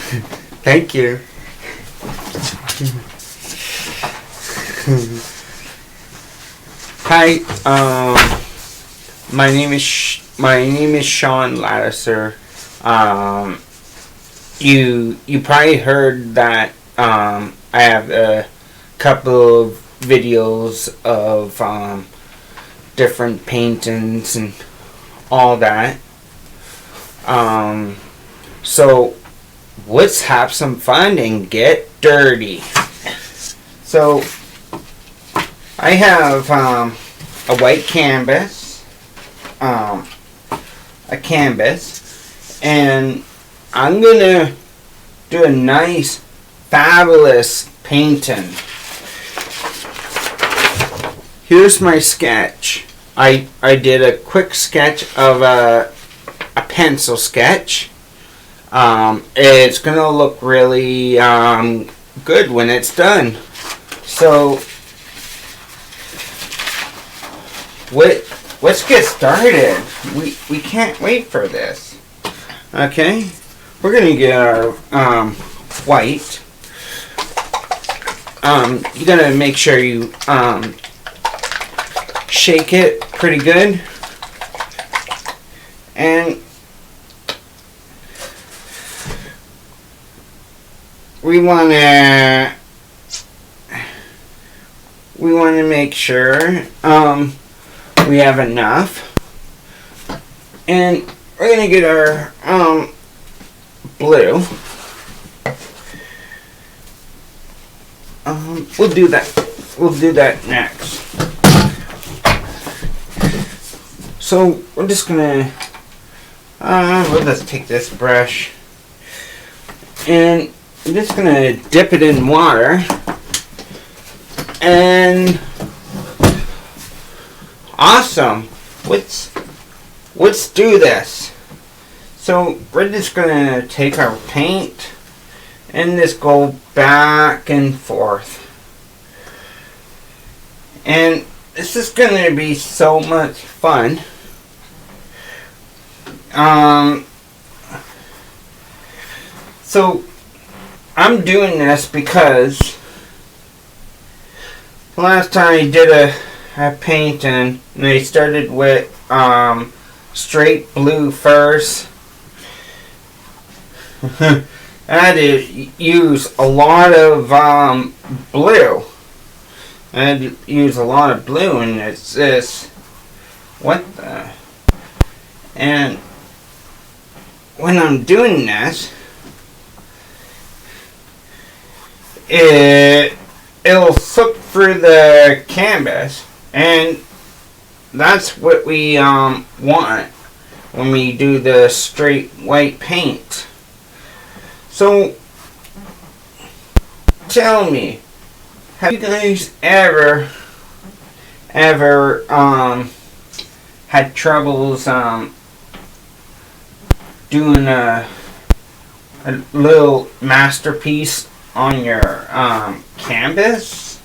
Thank you. Hi, my name is Sean Lattiser. You probably heard that I have a couple of videos of different paintings and all that. So let's have some fun and get dirty. So I have a white canvas, and I'm gonna do a nice, fabulous painting. Here's my sketch. I did a quick sketch of a pencil sketch. It's gonna look really good when it's done. So let's get started. We can't wait for this. Okay, we're gonna get our white. You gotta make sure you shake it pretty good, and we wanna make sure we have enough, and we're gonna get our blue. We'll do that next. So we're just gonna we'll just take this brush, and I'm just gonna dip it in water, and awesome. Let's do this. So we're just gonna take our paint and just go back and forth, and this is gonna be so much fun. So I'm doing this because last time I did a painting, and I started with straight blue first. I had to use a lot of blue. I had to use a lot of blue, and it's this. What the? And when I'm doing this, it'll slip through the canvas, and that's what we want when we do the straight white paint. So tell me, have you guys ever had troubles doing a little masterpiece on your canvas?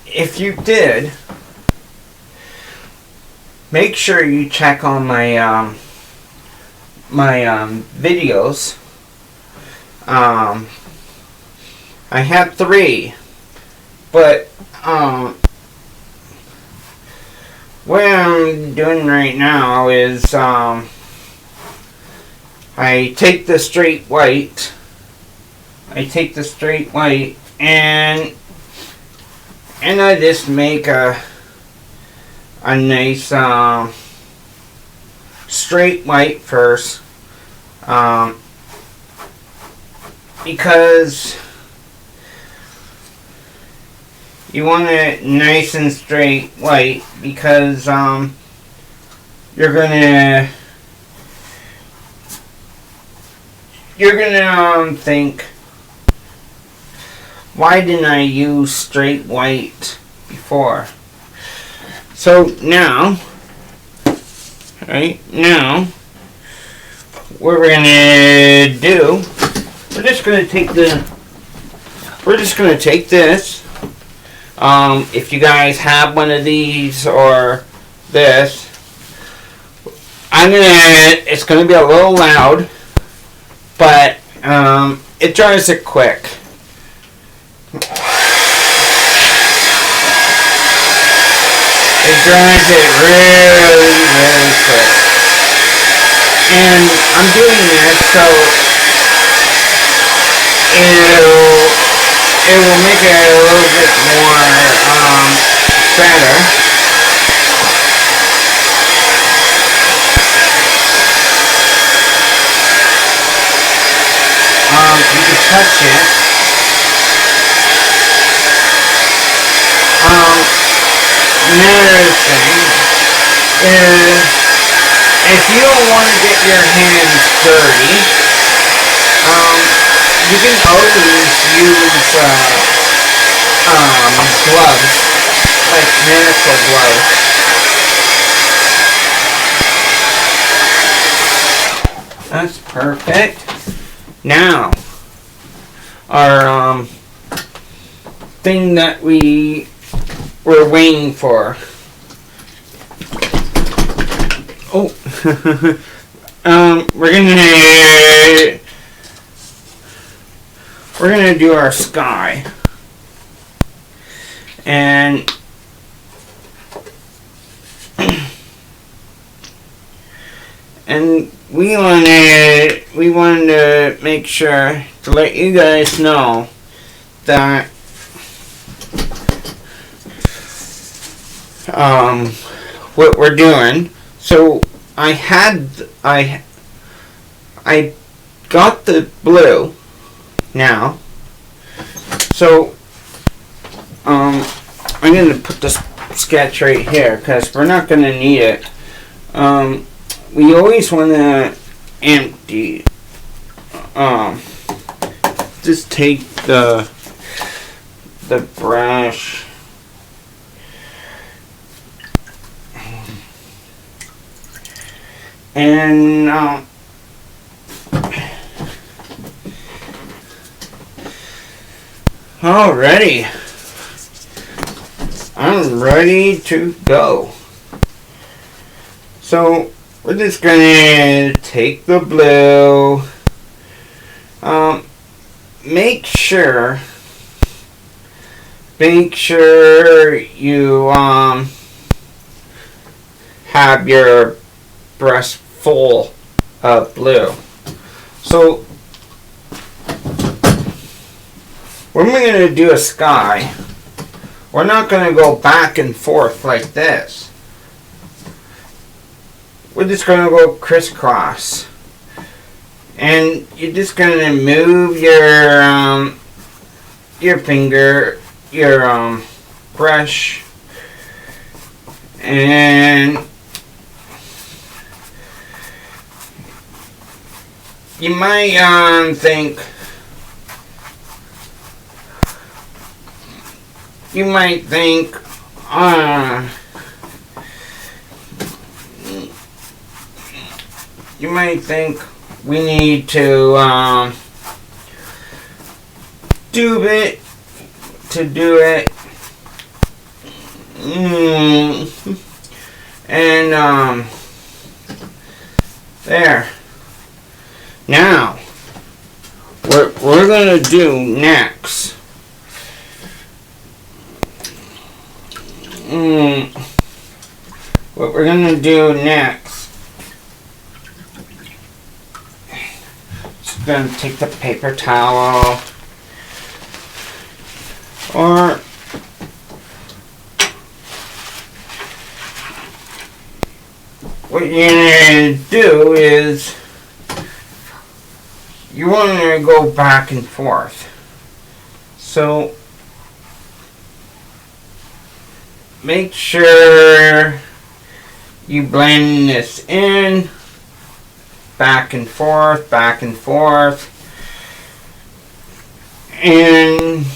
If you did, make sure you check on my videos. I have 3, but what I'm doing right now is I take the straight white, and I just make a nice straight white first, because you want it nice and straight white, because you're gonna think, why didn't I use straight white before? So now, right now, what we're gonna do, we're just gonna take this. If you guys have one of these or this, it's gonna be a little loud, but it dries it quick. It dries it really, really quick. And I'm doing this so it will make it a little bit more better. You can touch it. Another thing is, if you don't want to get your hands dirty, you can always use gloves, like medical gloves. That's perfect. Now, our thing that we were waiting for. Oh, we're gonna do our sky, and we wanted to make sure to let you guys know that what we're doing. So I got the blue now. So I'm gonna put this sketch right here because we're not gonna need it. We always want to empty. Just take the brush. And alrighty, I'm ready to go. So we're just gonna take the blue. Make sure you have your brush full of blue. So when we're going to do a sky, we're not going to go back and forth like this. We're just going to go crisscross. And you're just going to move your finger, your brush, and you might think we need to do it and there. Now, what we're going to do next, is going to take the paper towel, or what you're going to do is you want to go back and forth. So make sure you blend this in, back and forth, and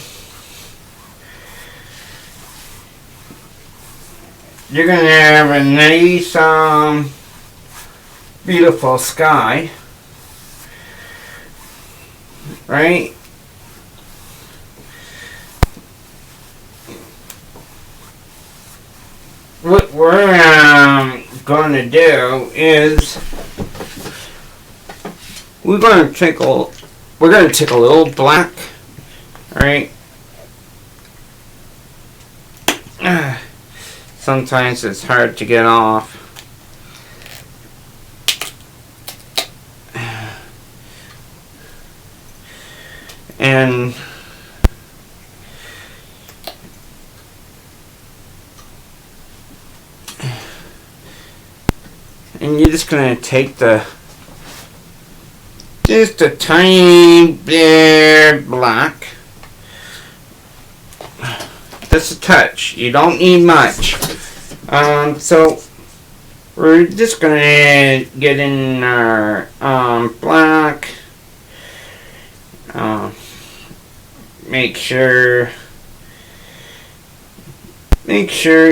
you're going to have a nice beautiful sky. Right? What we're going to do is we're gonna take a little black, right? Sometimes it's hard to get off. And you're just gonna take just a tiny bit black. Just a touch. You don't need much. So we're just gonna get in our black. Make sure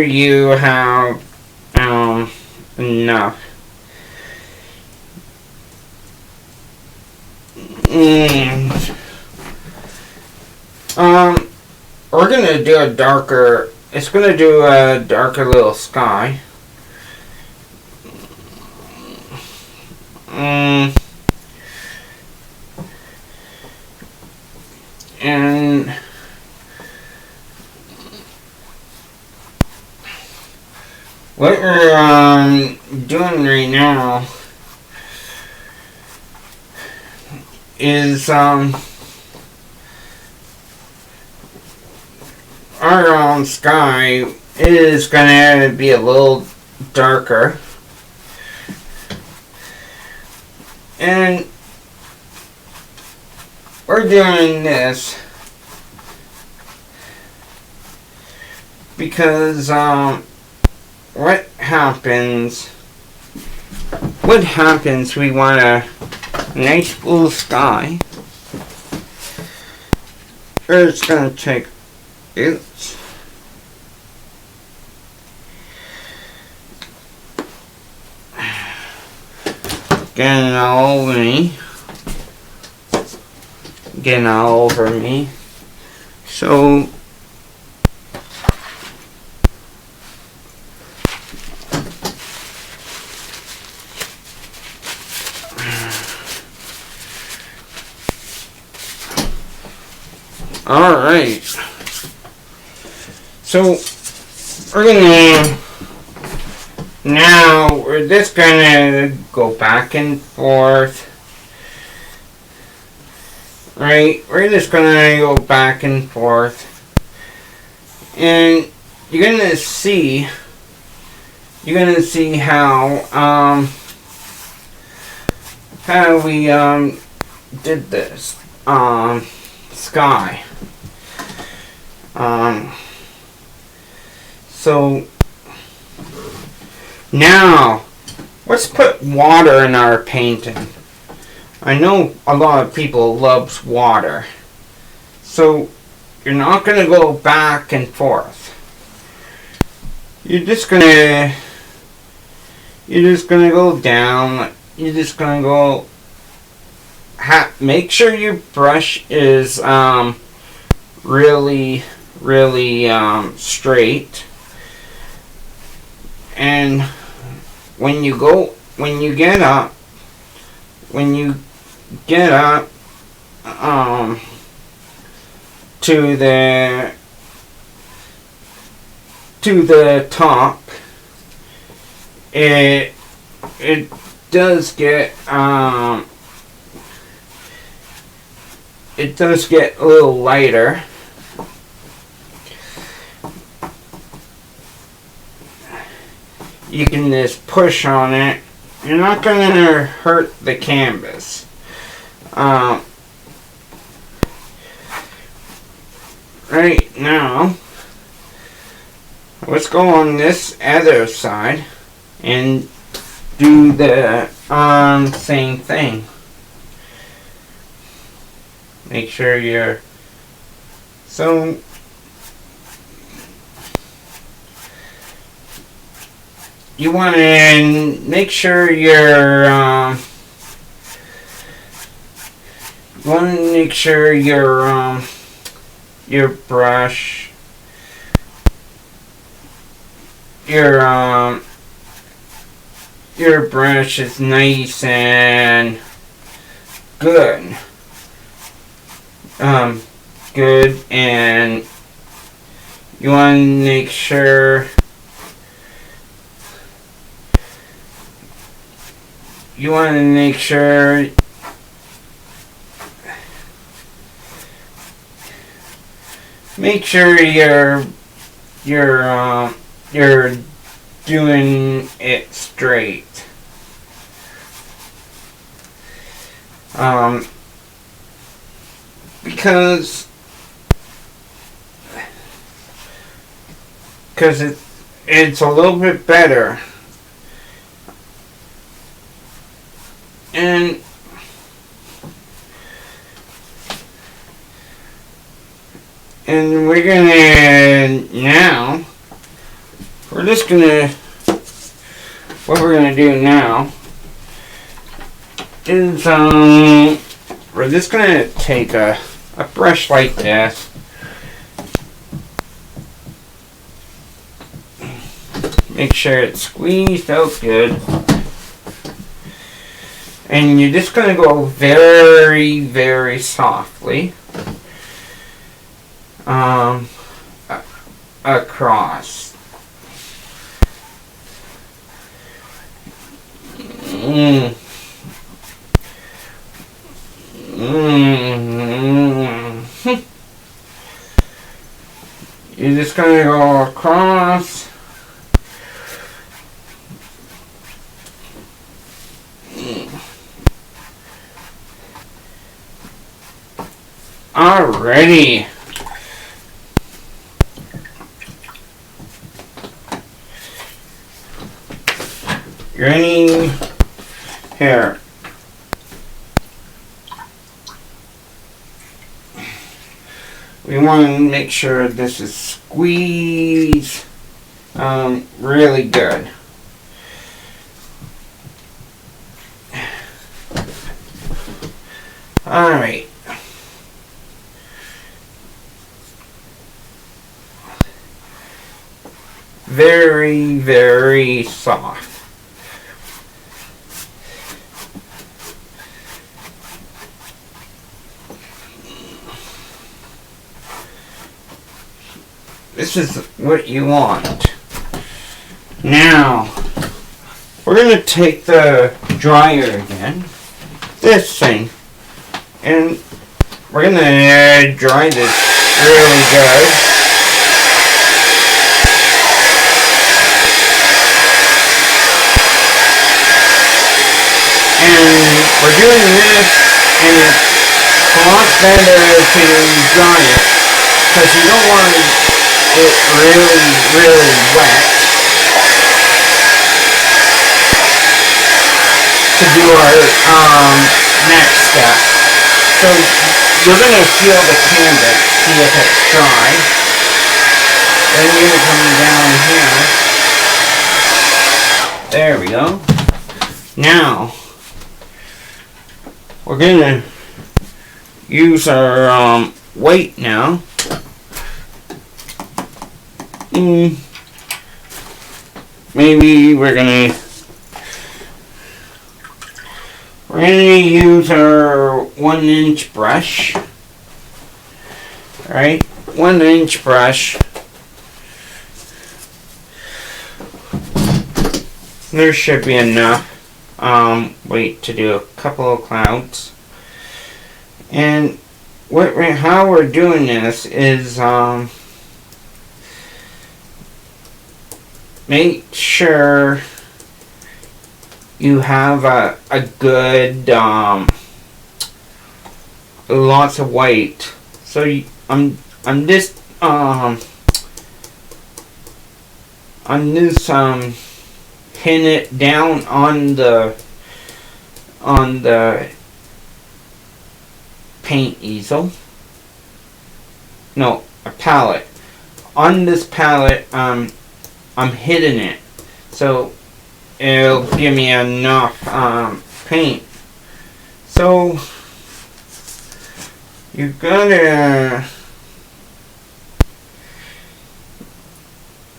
you have enough. We're gonna do a darker. It's gonna do a darker little sky. And what we're doing right now is our sky is gonna be a little darker, and we're doing this because what happens, we want a nice blue sky. We're just gonna take it. Getting all over me. Getting all over me. So alright. So we're just gonna go back and forth. Right, we're just gonna go back and forth, and you're gonna see how we did this sky. So now let's put water in our painting. I know a lot of people loves water, so you're not going to go back and forth. You're just going to go down. You're just going to go. Make sure your brush is really straight, and when you get up to the top, it does get a little lighter. You can just push on it. You're not going to hurt the canvas. Right now, let's go on this other side and do the same thing. Make sure you're you want to make sure your brush, your brush is nice and good. Good, and you want to make sure make sure you're doing it straight. Because it's a little bit better. And we're gonna do now is we're just gonna take a brush like this. Make sure it's squeezed out good. And you're just going to go very, very softly across. You're just going to go across. Alrighty. Ready? Here. We want to make sure this is squeezed really good. Alright. Very, very soft. This is what you want. Now, we're going to take the dryer again, this thing, and we're going to dry this really good. And we're doing this, and it's a lot better to dry it, because you don't want it really, really wet to do our next step. So you're going to feel the canvas, see if it's dry. Then you're going to come down here. There we go. Now, we're going to use our weight now. Maybe we're gonna use our 1-inch brush. Alright, 1-inch brush. There should be enough weight to do a couple of clouds. And how we're doing this is make sure you have a good lots of weight. So I'm just pin it down on the paint easel. No, a palette. On this palette, I'm hitting it, so it'll give me enough paint. So you gotta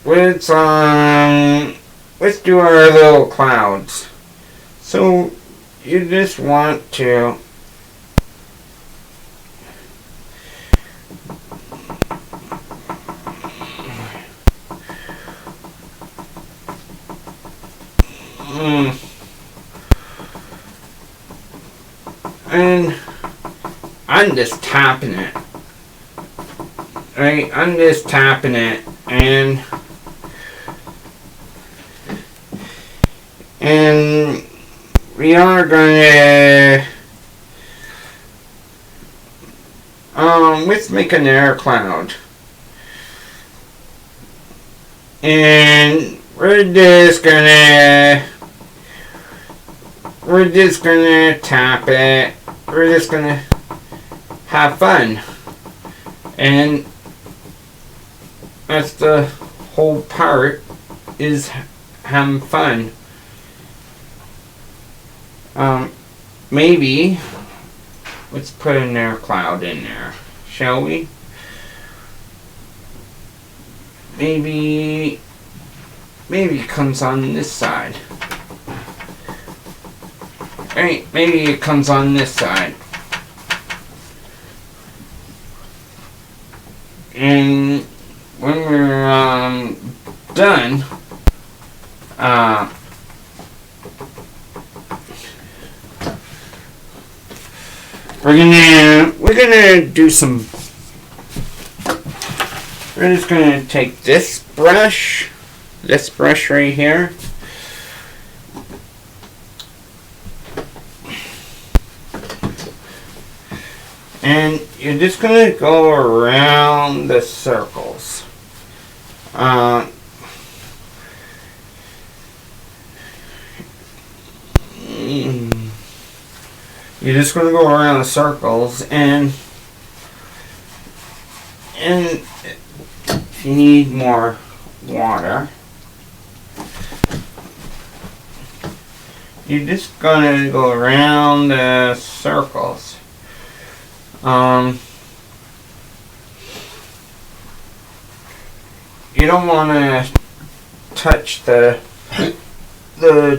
let's do our little clouds. So you just want to And I'm just tapping it. Right? I'm just tapping it, and we are gonna let's make an air cloud. And we're just gonna tap it. We're just gonna have fun. And that's the whole part, is having fun. Maybe let's put an air cloud in there, shall we? Maybe it comes on this side. Right, maybe it comes on this side. And when we're done, we're gonna do some. We're just gonna take this brush right here, and you're just gonna go around the circles. You're just gonna go around the circles, and if you need more water, you're just gonna go around the circles. You don't want to touch the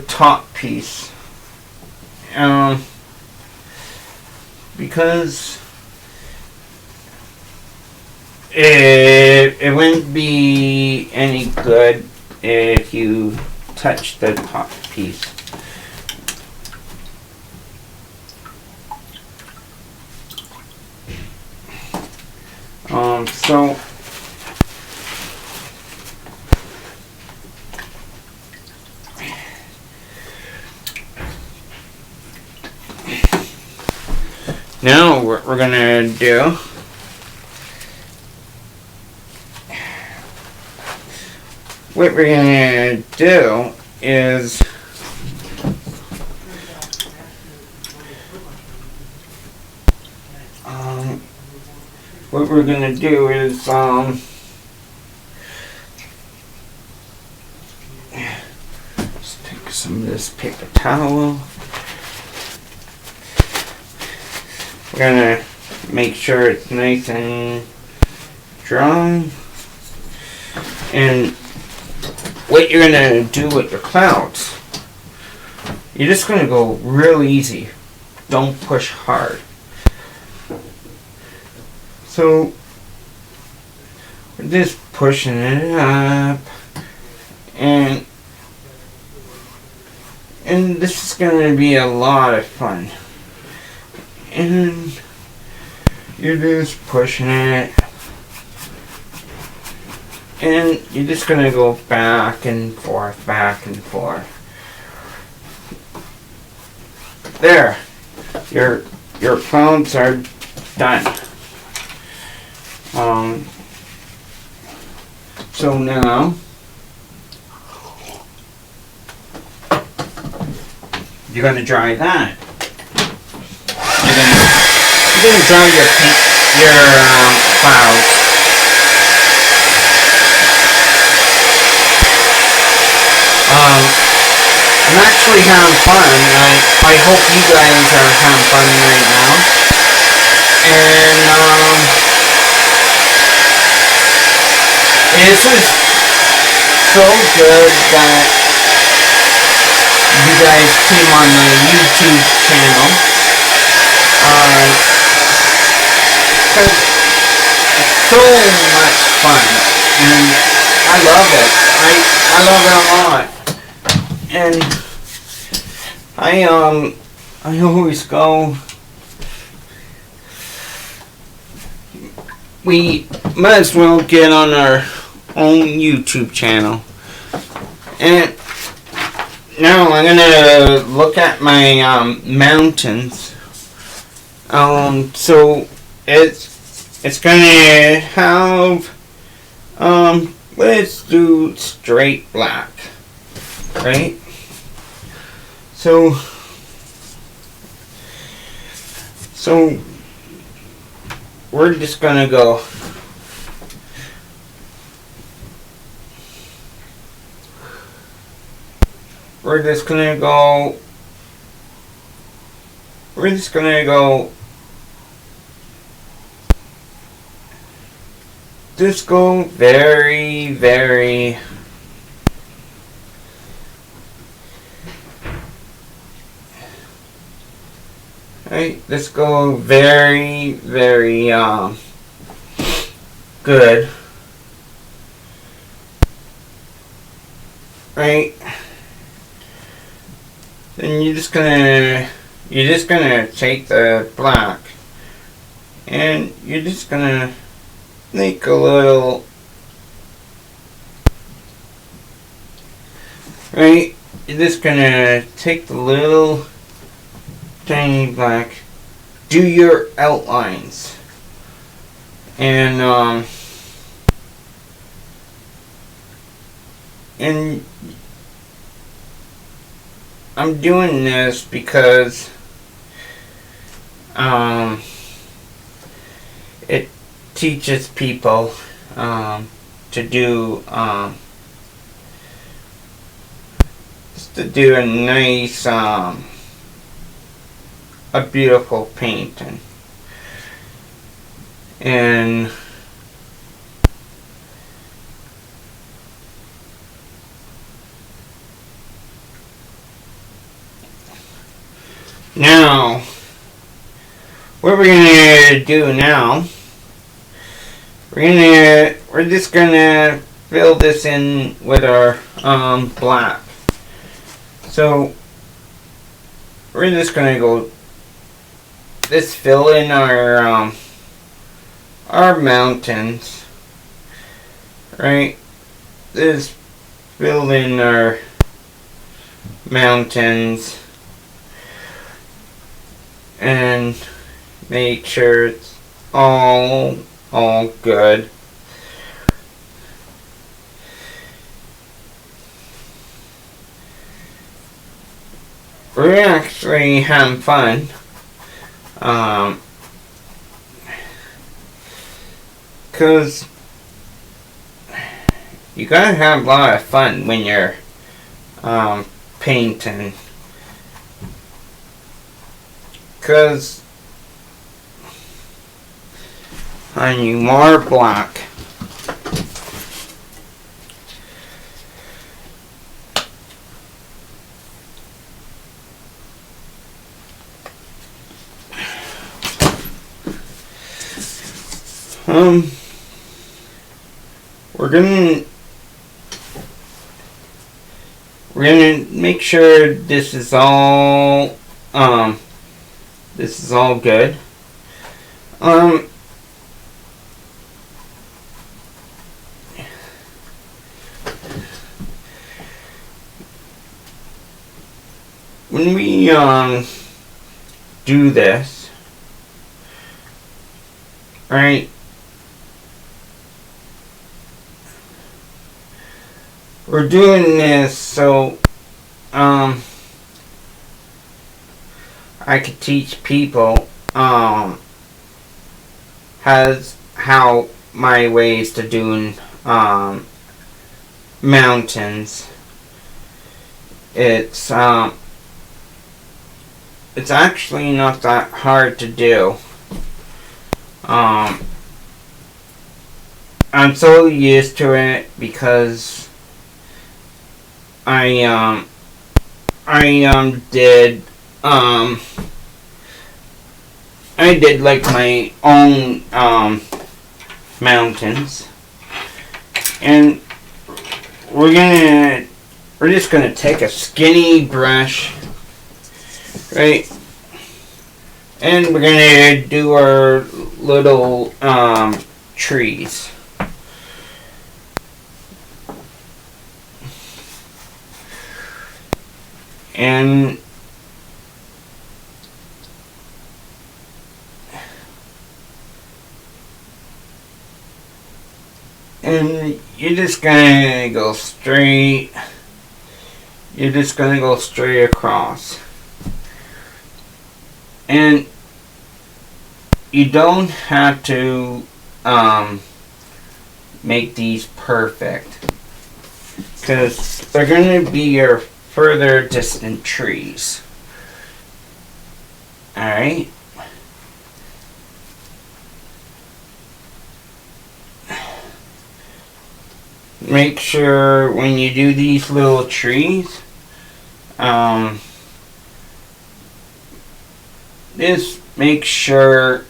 top piece, because it wouldn't be any good if you touch the top piece. So now what we're gonna do, is just take some of this paper towel. We're gonna make sure it's nice and dry. And what you're gonna do with your clouds, you're just gonna go real easy. Don't push hard. So we're just pushing it up, and this is gonna be a lot of fun. And you're just pushing it, and you're just gonna go back and forth, back and forth. There, your clouds are done. So now you're gonna dry that. You're gonna dry your clouds. I'm actually having fun. I hope you guys are having fun right now. And this is so good that you guys came on my YouTube channel. Because it's so much fun, and I love it. I love it a lot. And I always go we might as well get on our own YouTube channel. And now I'm gonna look at my mountains. So it's gonna have let's do straight black, right? So we're just gonna go. We're just gonna go. Just go very, very. Right, let's go very, very good. Right. Then you're just gonna take the black and you're just gonna make a little, right? You're just gonna take the little tiny black, do your outlines, and I'm doing this because it teaches people to do just to do a nice a beautiful painting. And now what we're gonna do now, we're just gonna fill this in with our black. So we're just gonna go, let's fill in our mountains, right? Let's fill in our mountains and make sure it's all good. We're actually having fun. Cause you gotta have a lot of fun when you're painting. Cause when you are black, we're gonna make sure this is all good. When we do this, right? We're doing this so I could teach people how my ways to doing mountains. It's actually not that hard to do. I'm so used to it because I did like my own mountains, and we're just gonna take a skinny brush, right, and we're gonna do our little trees. And you're just gonna go straight. You're just gonna go straight across. And you don't have to make these perfect, because they're gonna be your further distant trees. Alright? Make sure when you do these little trees, just make sure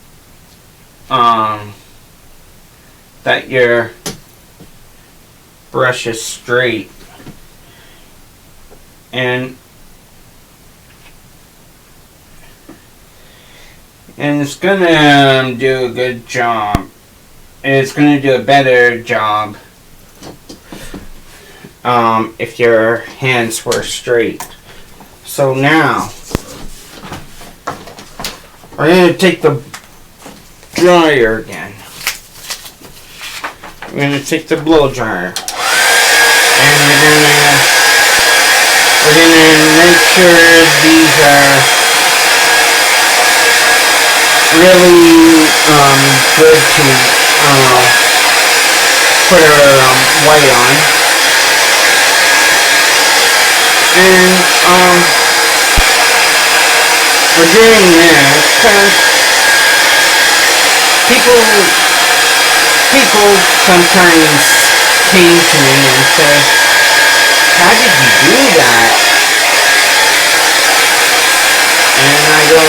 that your brush is straight, and it's gonna do a good job. It's gonna do a better job if your hands were straight. So now we're going to take the dryer again. We're going to take the blow dryer, and we're going to make sure these are really good to put our white on. And we're doing this because people sometimes came to me and said, "How did you do that?" And I go,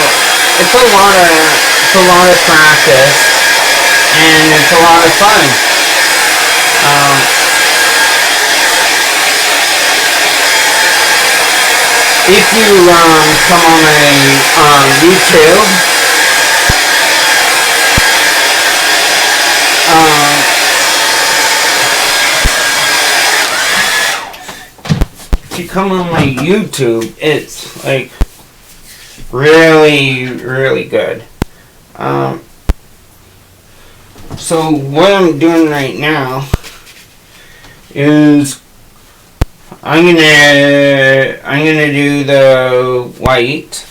"It's a lot of practice, and it's a lot of fun." If you come on YouTube, if you come on my YouTube, it's like really, really good. So what I'm doing right now is I'm gonna do the white,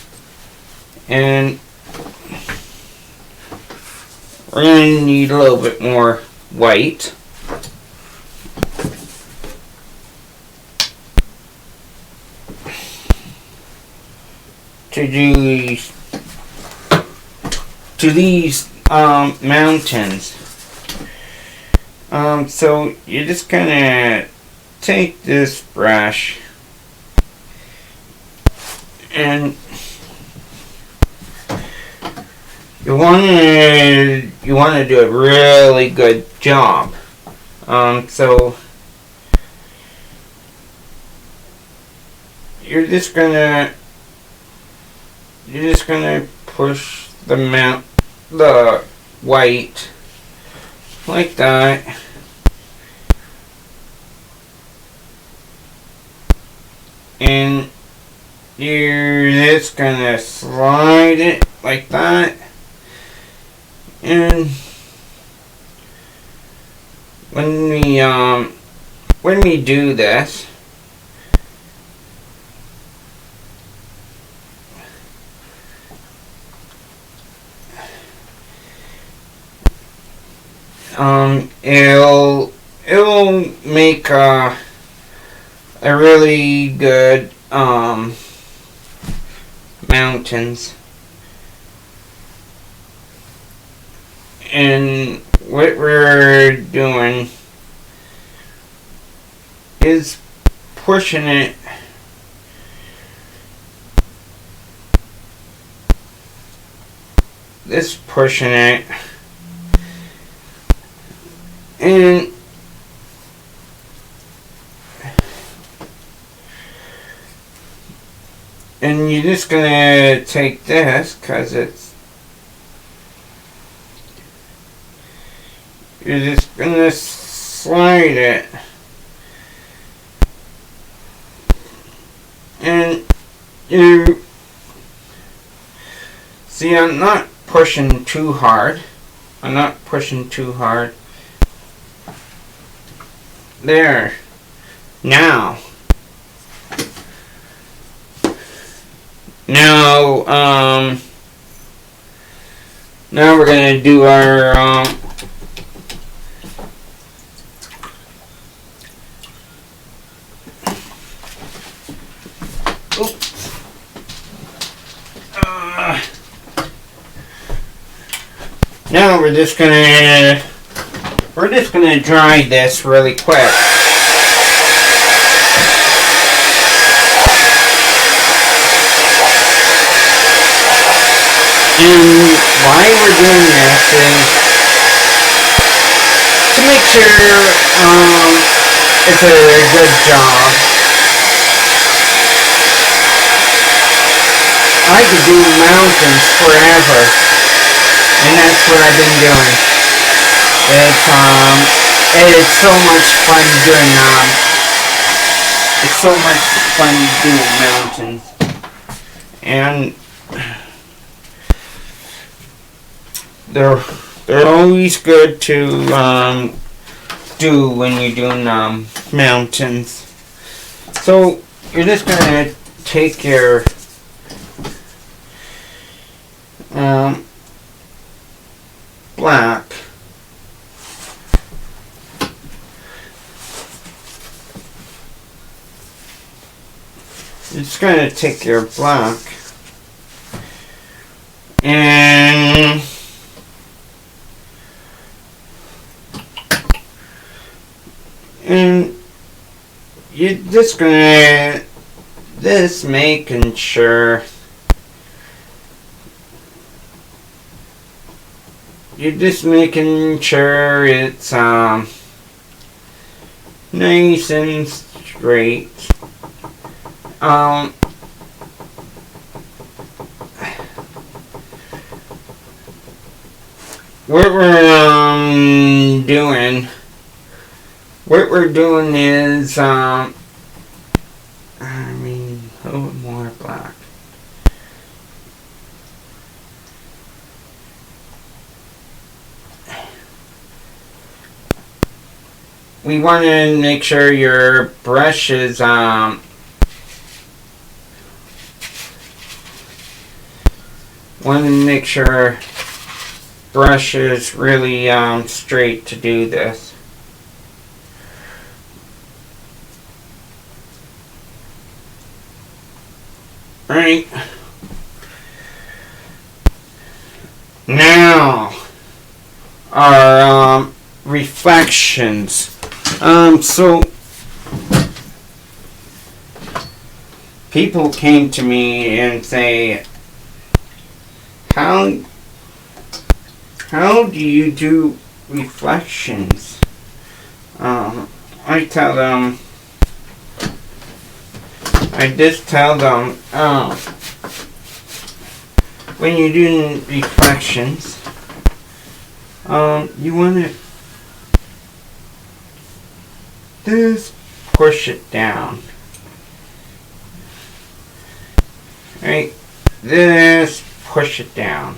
and we're gonna need a little bit more white. To these mountains. So you're just gonna take this brush and you want to do a really good job. So you're just gonna push the white like that. And you're just gonna slide it like that. And when we do this, it'll make a really good mountains. And what we're doing is pushing it and you're just gonna take this, because you're just gonna slide it. And you see, I'm not pushing too hard. I'm not pushing too hard. There. Now we're gonna do our now we're just gonna dry this really quick. And why we're doing this is to make sure it's a good job. I could do mountains forever, and that's what I've been doing. It's so much fun doing it's so much fun doing mountains, and they're always good to do when you're doing mountains. So you're just gonna take your black, you're just gonna take your black and you're just gonna making sure it's nice and straight. What we're doing is a little bit more black. We want to make sure your brush is want to make sure brush is really straight to do this. Right. Now our reflections. So people came to me and say, how do you do reflections? I just tell them, when you're doing reflections, you want to just push it down. Right? Just push it down.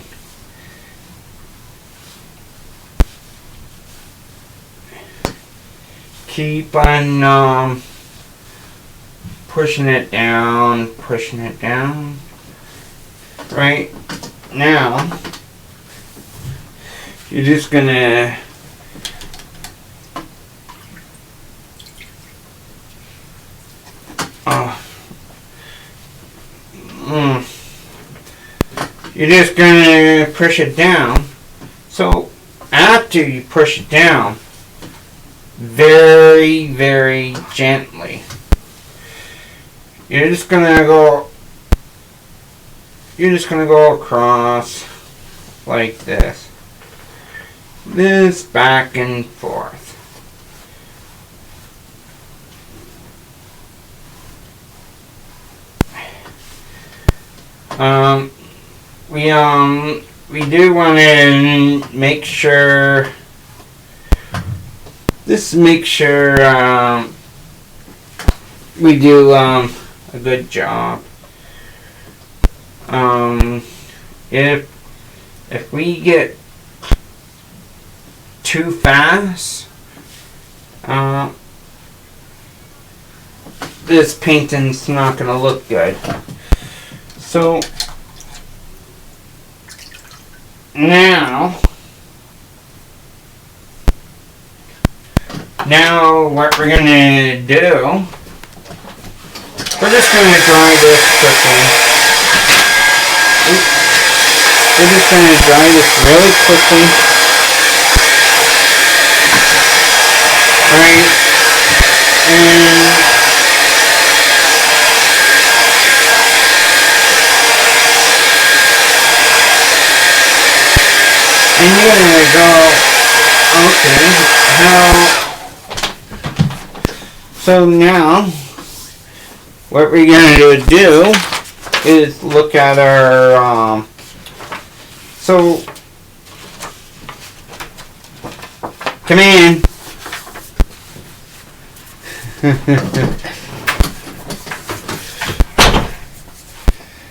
Keep on pushing it down. Right now, you're just gonna push it down. So after you push it down, very, very gently, you're just gonna go across like this back and forth. We do want to make sure Just make sure we do a good job. If we get too fast, this painting's not gonna look good. So now what we're gonna do, we're just gonna dry this quickly. We're just gonna dry this really quickly. Alright, and you're gonna go, okay, so now, what we're gonna do is look at our, so, come in.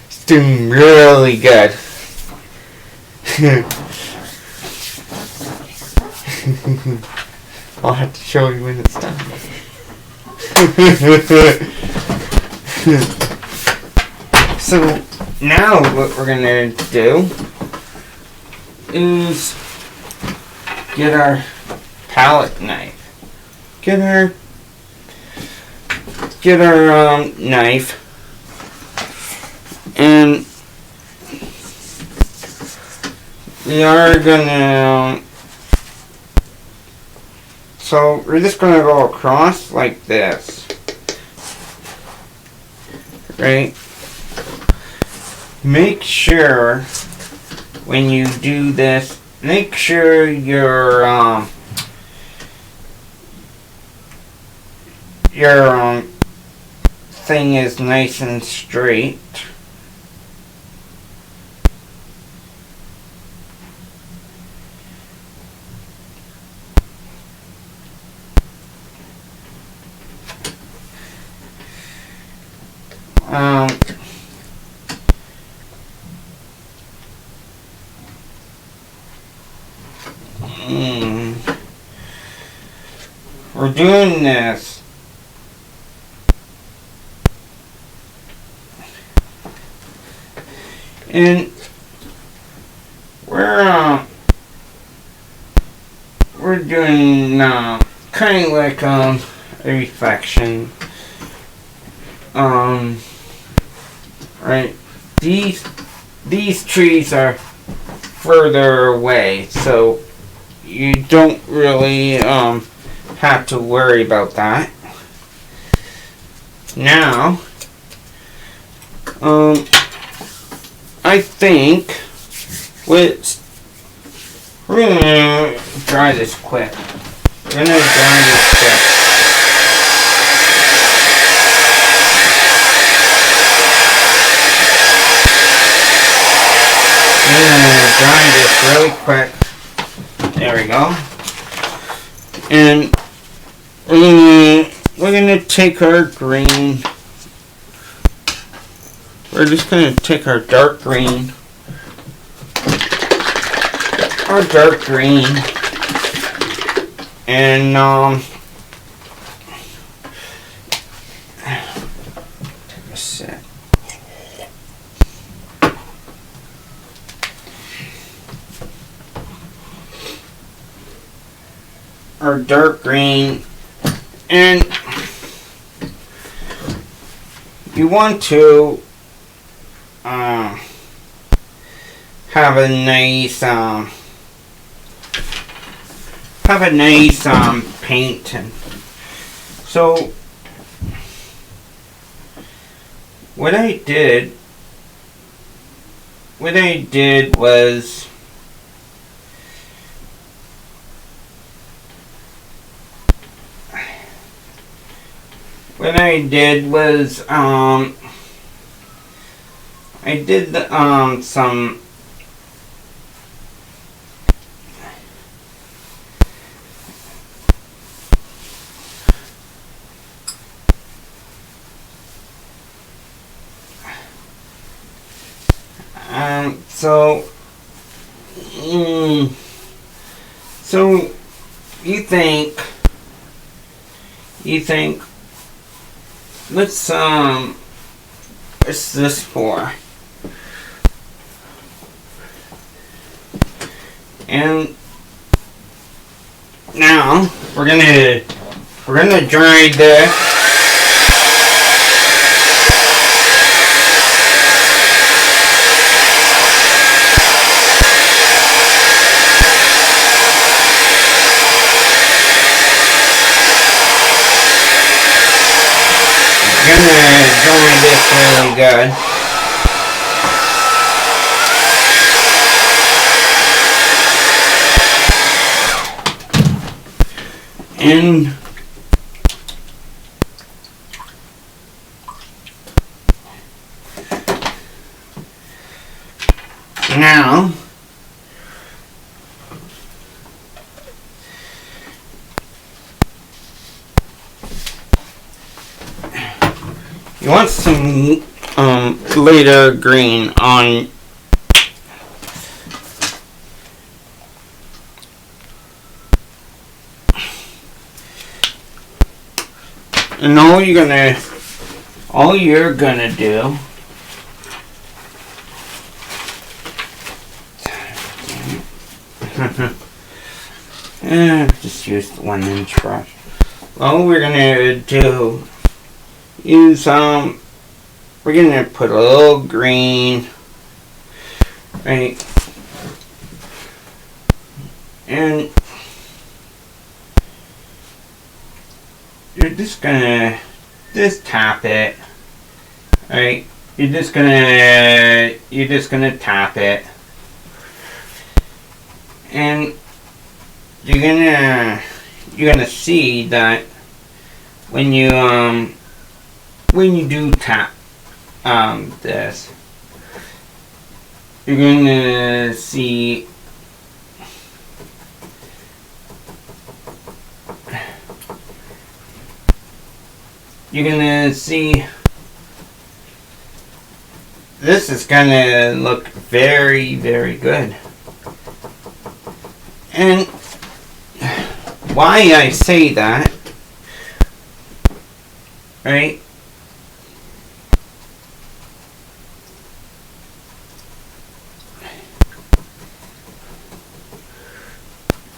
It's doing really good. I'll have to show you when it's done. So now what we're gonna do is get our palette knife. Get our knife, and we are gonna, so we're just gonna go across like this, right? Make sure when you do this, make sure your thing is nice and straight. We're doing this. And we're doing kind of like a reflection. Right. These trees are further away, so you don't really have to worry about that. Now, I think we're gonna dry this quick. We're gonna dry this quick. We're gonna dry this really quick. There we go. And we're gonna take our green. We're just gonna take our dark green. And take a sip. Our dark green, and you want to have a nice paint. And so what I did was I did some So, so you think, what's this for? And now we're gonna dry this. Gonna dry this really good. And now you want some later green on and all you're gonna do just use the 1-inch brush. All we're gonna do is we're gonna put a little green, right, and you're just gonna tap it, right? You're just gonna tap it, and you're gonna see that when you do tap this, you're gonna see this is gonna look very, very good. And why I say that, right?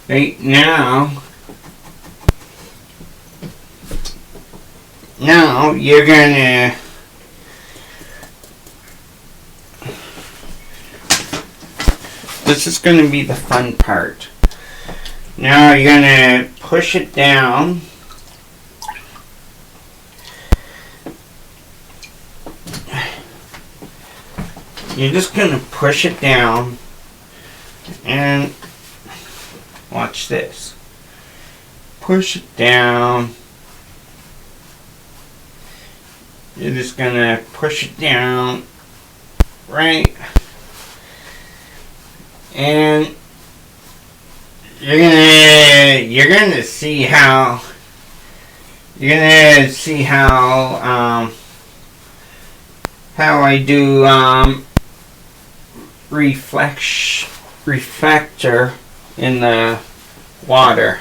Right now you're gonna this is gonna be the fun part. Now you're gonna push it down. You're just gonna push it down and watch this. Push it down. You're just gonna push it down, right? And you're gonna see how I do reflector in the water.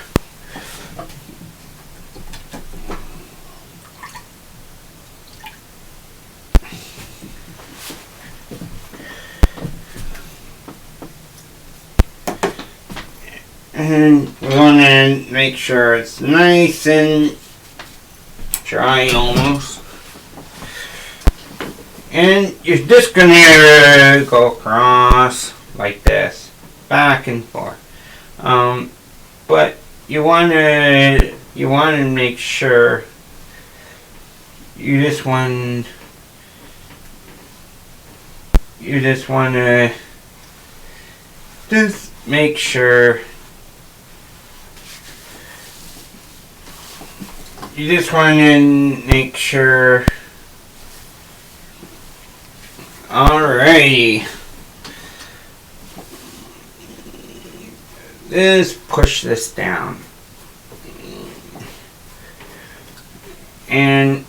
And we want to make sure it's nice and dry almost. And you're just going to go across like this, back and forth. But you want to make sure you just want to make sure alrighty. Just push this down. And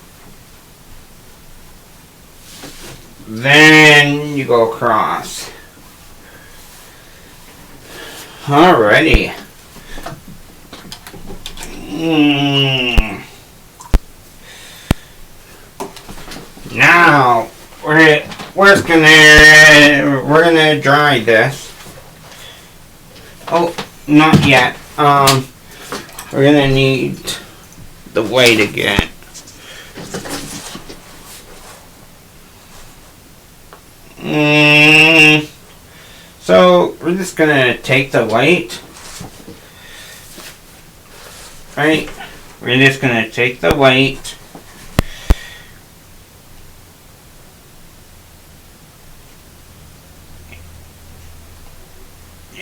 then you go across. Alrighty. Now we're gonna dry this. Oh, not yet. We're gonna need the weight again. So we're just gonna take the weight. Right? We're just gonna take the weight.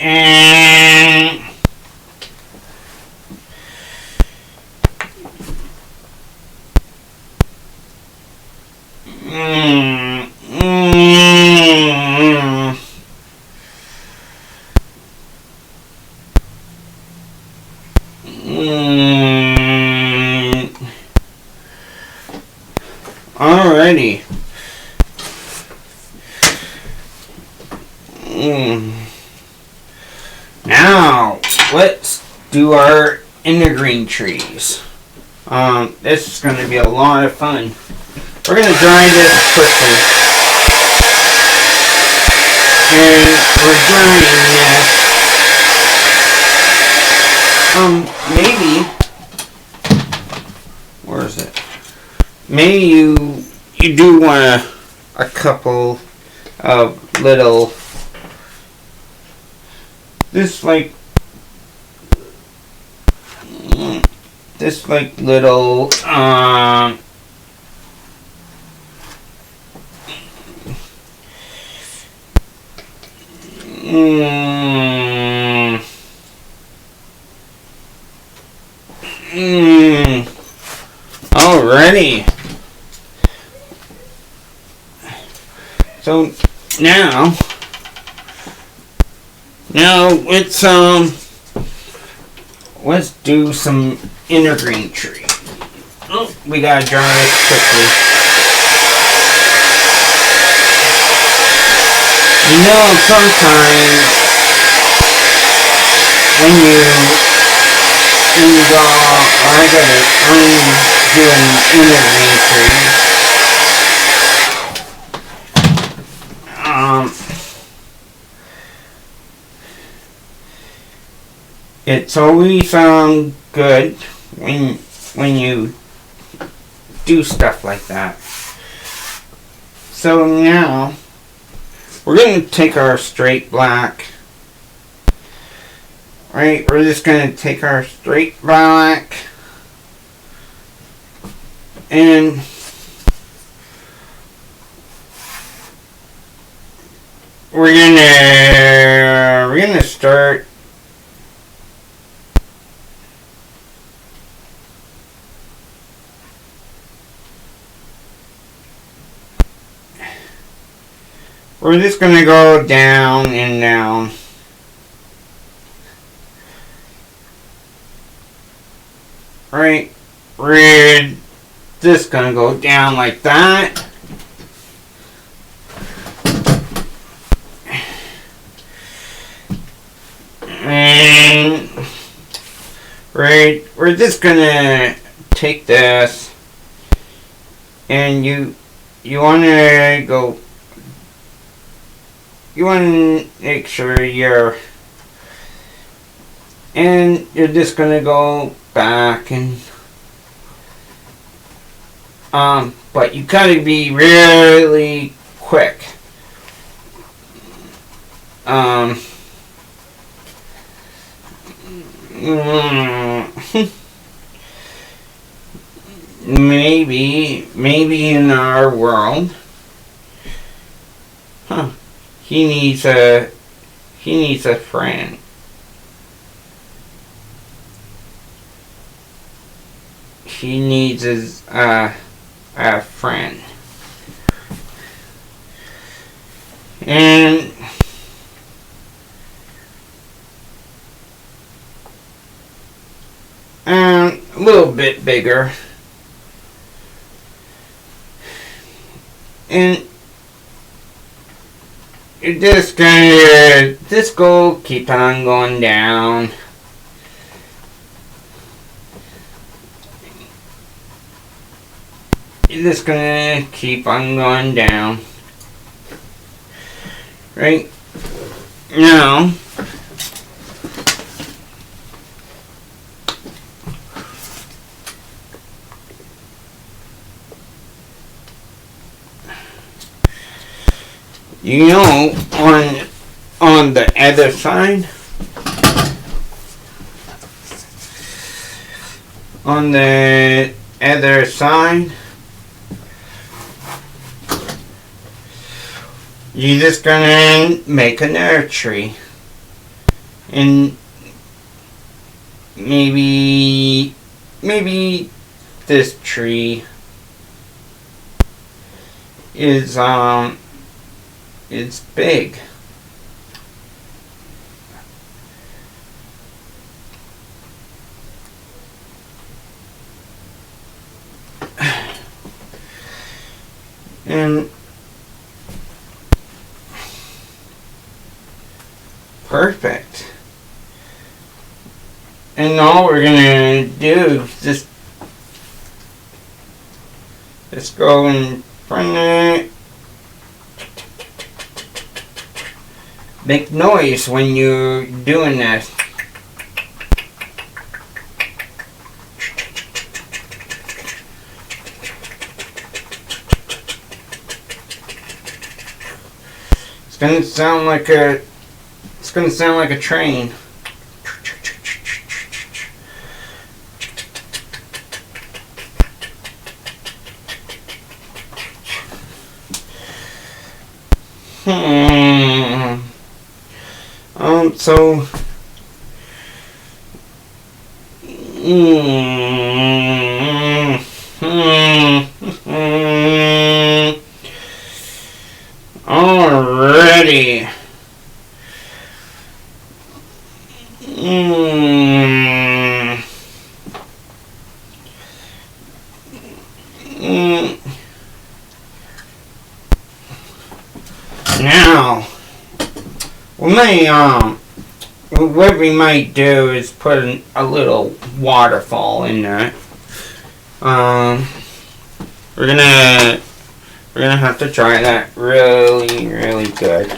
And alrighty. Now let's do our inter-green trees. This is going to be a lot of fun. We're going to dry this quickly. And we're drying this. Maybe. Where is it? Maybe you do want a couple of little. This like little already. So now let's do some inter-green tree. Oh, we gotta dry this quickly. You know, sometimes when you go, I'm doing inter-green tree. It's always good when you do stuff like that. So now we're going to take our straight black. Right, we're just going to take our straight black and we're gonna start we're just gonna go down and down. Right, we're just gonna go down like that. And right, we're just gonna take this and you want to make sure you're just gonna go back and but you gotta be really quick. Maybe in our world, he needs a friend. He needs a friend. And a little bit bigger. And this go keep on going down. You're just gonna keep on going down. Right now, you know, on the other side, you're just gonna make another tree, and maybe this tree is big. And perfect. And all we're gonna do is just go in front of it. Make noise when you're doing this. It's gonna sound like a train. So already. Now, what we might do is put a little waterfall in there. We're gonna have to try that really, really good.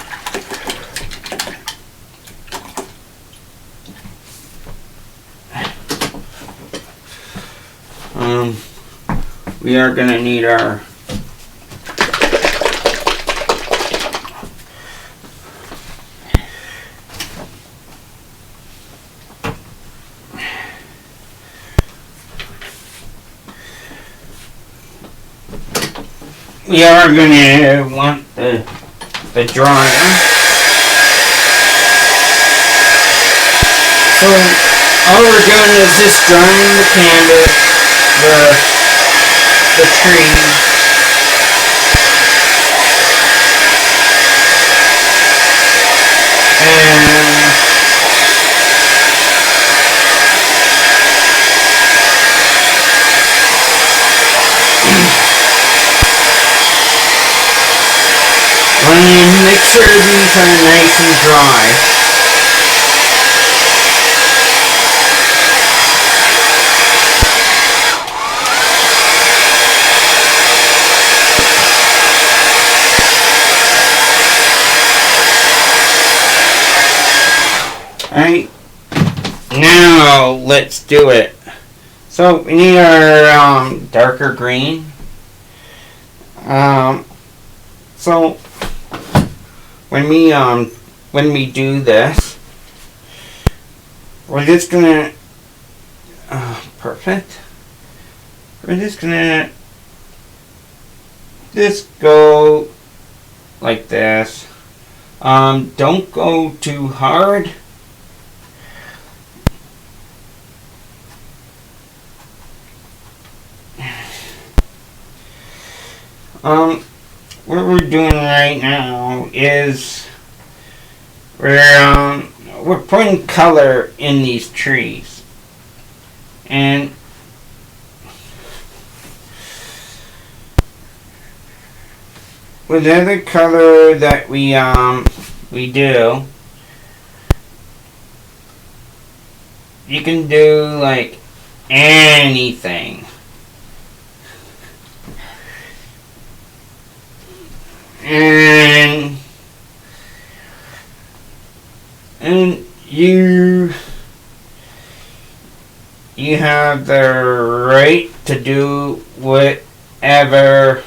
We are gonna need our want the dryer. So all we're doing is just drying the canvas, the tree. And make sure these are nice and dry. Alright, now let's do it. So we need our darker green. So when we do this, we're just gonna perfect. We're just gonna just go like this. Don't go too hard. What we're doing right now is we're putting color in these trees, and with every color that we do, you can do like anything. And you have the right to do whatever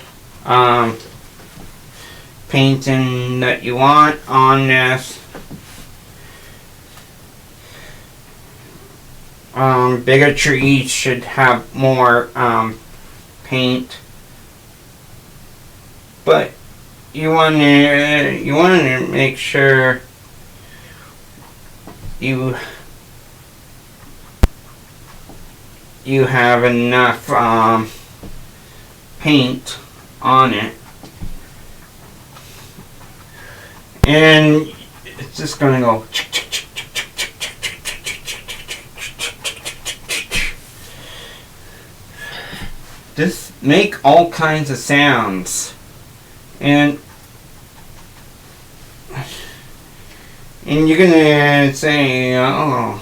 painting that you want on this. Bigger trees should have more paint, but you want to make sure you have enough paint on it, and it's just gonna go. Just make all kinds of sounds, and you're gonna say, oh,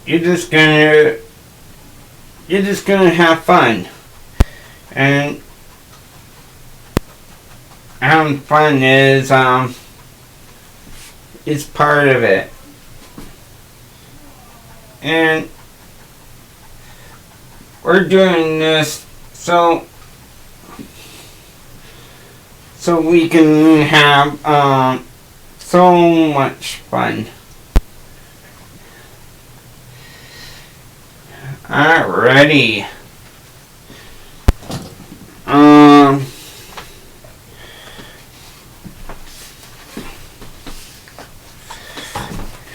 you're just gonna have fun, and having fun is part of it. And we're doing this so we can have so much fun. Alrighty.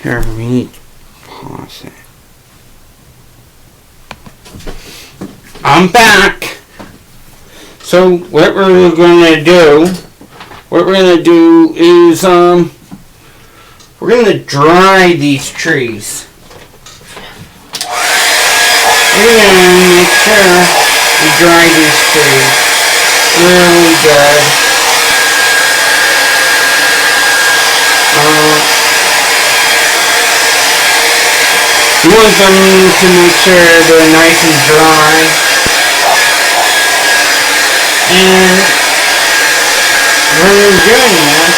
Here, we need to pause it. I'm back. So what we're gonna do is we're gonna dry these trees. We're gonna make sure we dry these trees really good. You want them to make sure they're nice and dry. And when you're doing this,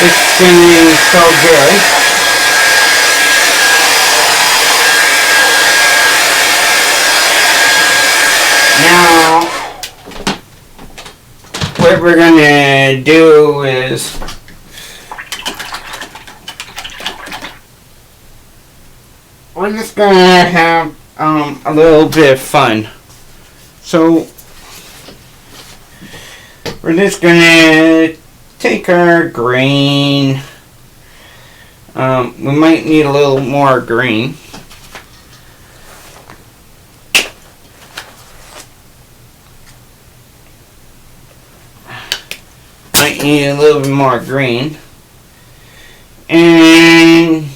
it's going to be so good. Now, what we're going to do is we're just going to have a little bit of fun. So we're just gonna take our green. We might need a little more green. Might need a little bit more green. And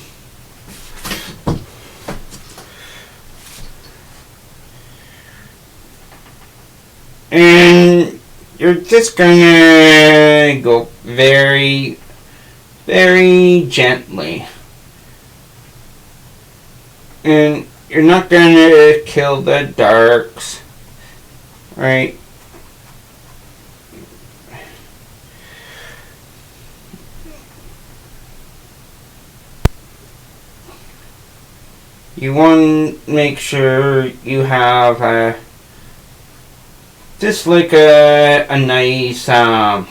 you're just gonna go very, very gently. And you're not gonna kill the darks, right? You want to make sure you have just like a nice and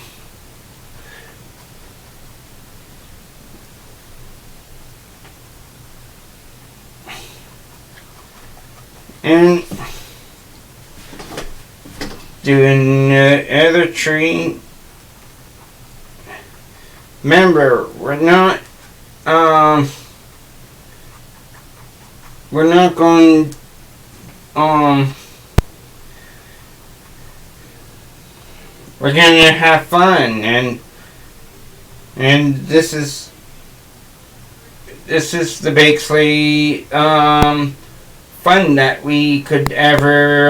doing the other tree. Remember, we're not going we're gonna have fun, and this is this is the basically fun that we could ever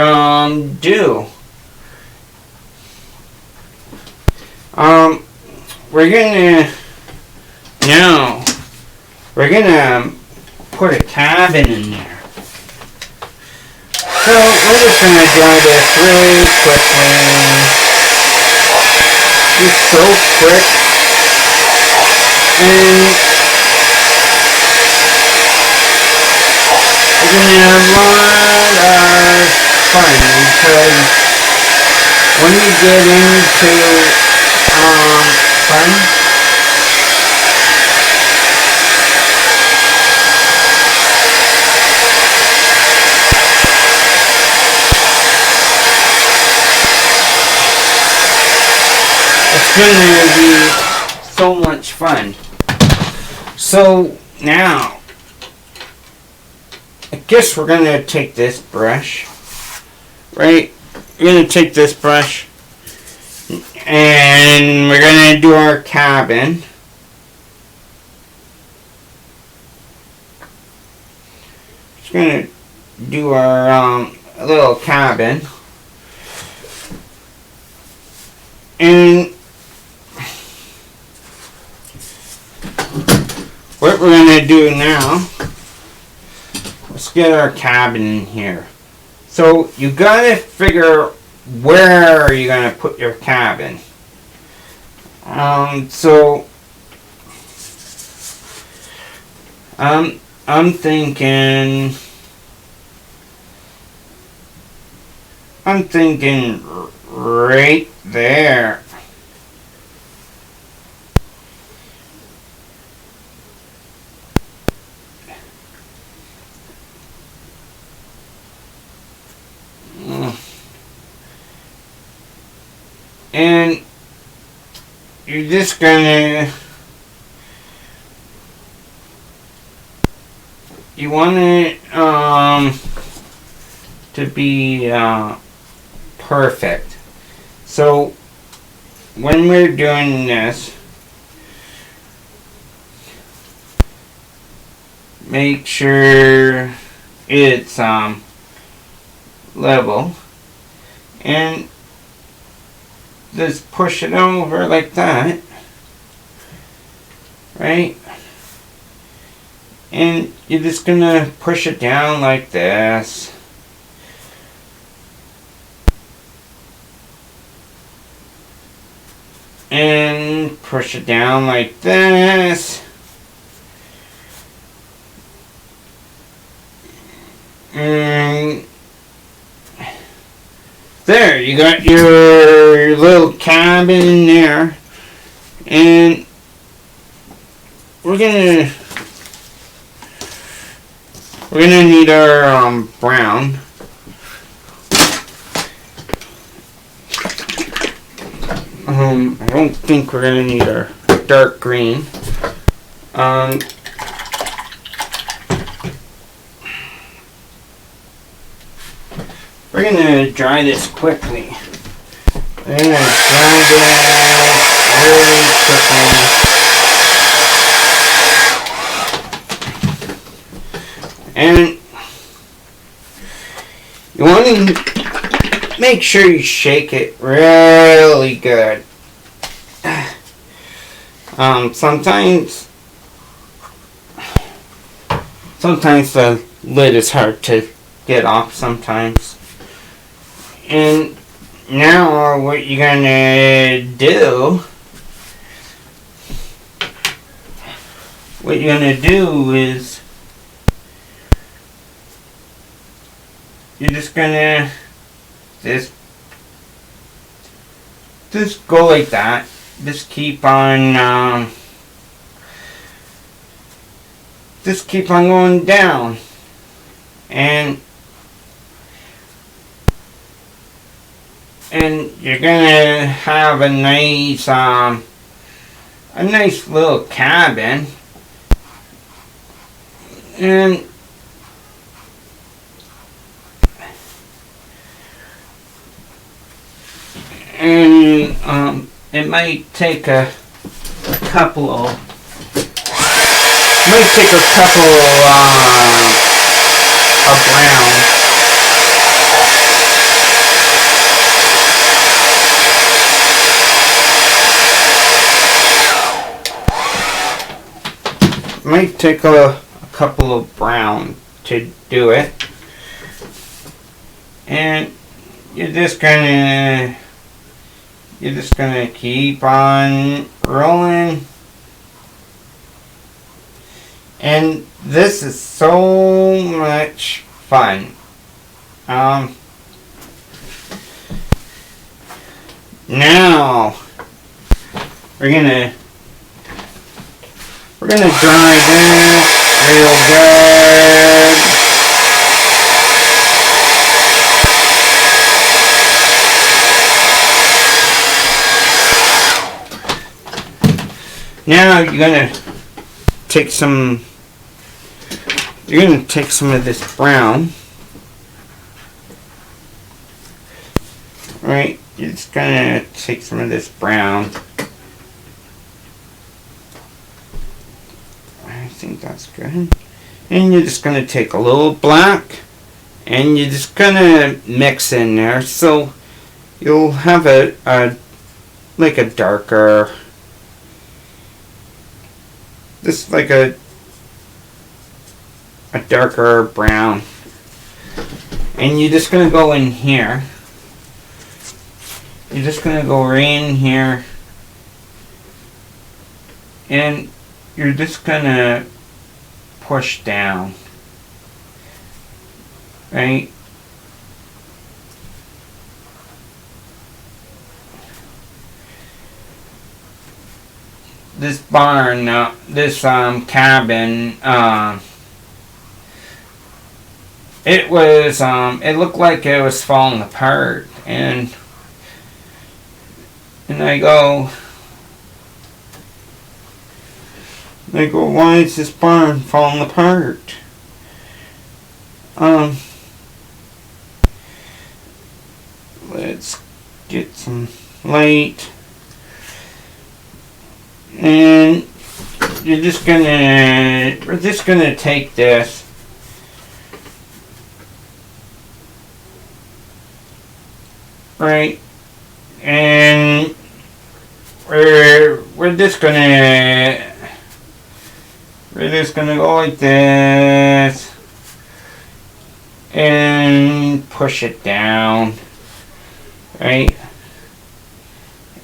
do. We're gonna now we're gonna put a cabin in there. So we're just gonna do this really quickly. Just so quick. And we're gonna have a lot of fun because when we get into fun, it's gonna be so much fun. So now, I guess we're gonna take this brush, right? We're gonna take this brush and we're gonna do our cabin. Just gonna do our little cabin. And what we're gonna do now, let's get our cabin in here. So you gotta figure where you're gonna put your cabin. So I'm thinking right there. And you're just gonna, you want it to be perfect. So when we're doing this, make sure it's level and just push it over like that, right? And you're just gonna push it down like this. And push it down like this. And there, you got your little cabin in there. And we're gonna need our brown. I don't think we're gonna need our dark green. We're gonna dry this quickly. We're gonna dry this really quickly. And you want to make sure you shake it really good. Sometimes the lid is hard to get off sometimes. And now what you're gonna do, is you're just gonna just go like that. Just keep on going down, and you're gonna have a nice little cabin. And it might take a couple of Might take a couple of brown. Might take a couple of brown to do it. And you're just gonna keep on rolling. And this is so much fun. Now we're gonna dry this real good. Now you're gonna take some of this brown. Right? You're just gonna take some of this brown. I think that's good. And you're just gonna take a little black and you're just gonna mix in there so you'll have a like a darker, this like a darker brown. And you're just gonna go in here. You're just gonna go right in here, and you're just gonna push down, right? This barn, this cabin, it was, it looked like it was falling apart, and I go, why is this barn falling apart? Let's get some light. And we're just gonna take this. Right? And we're just gonna go like this and push it down, right?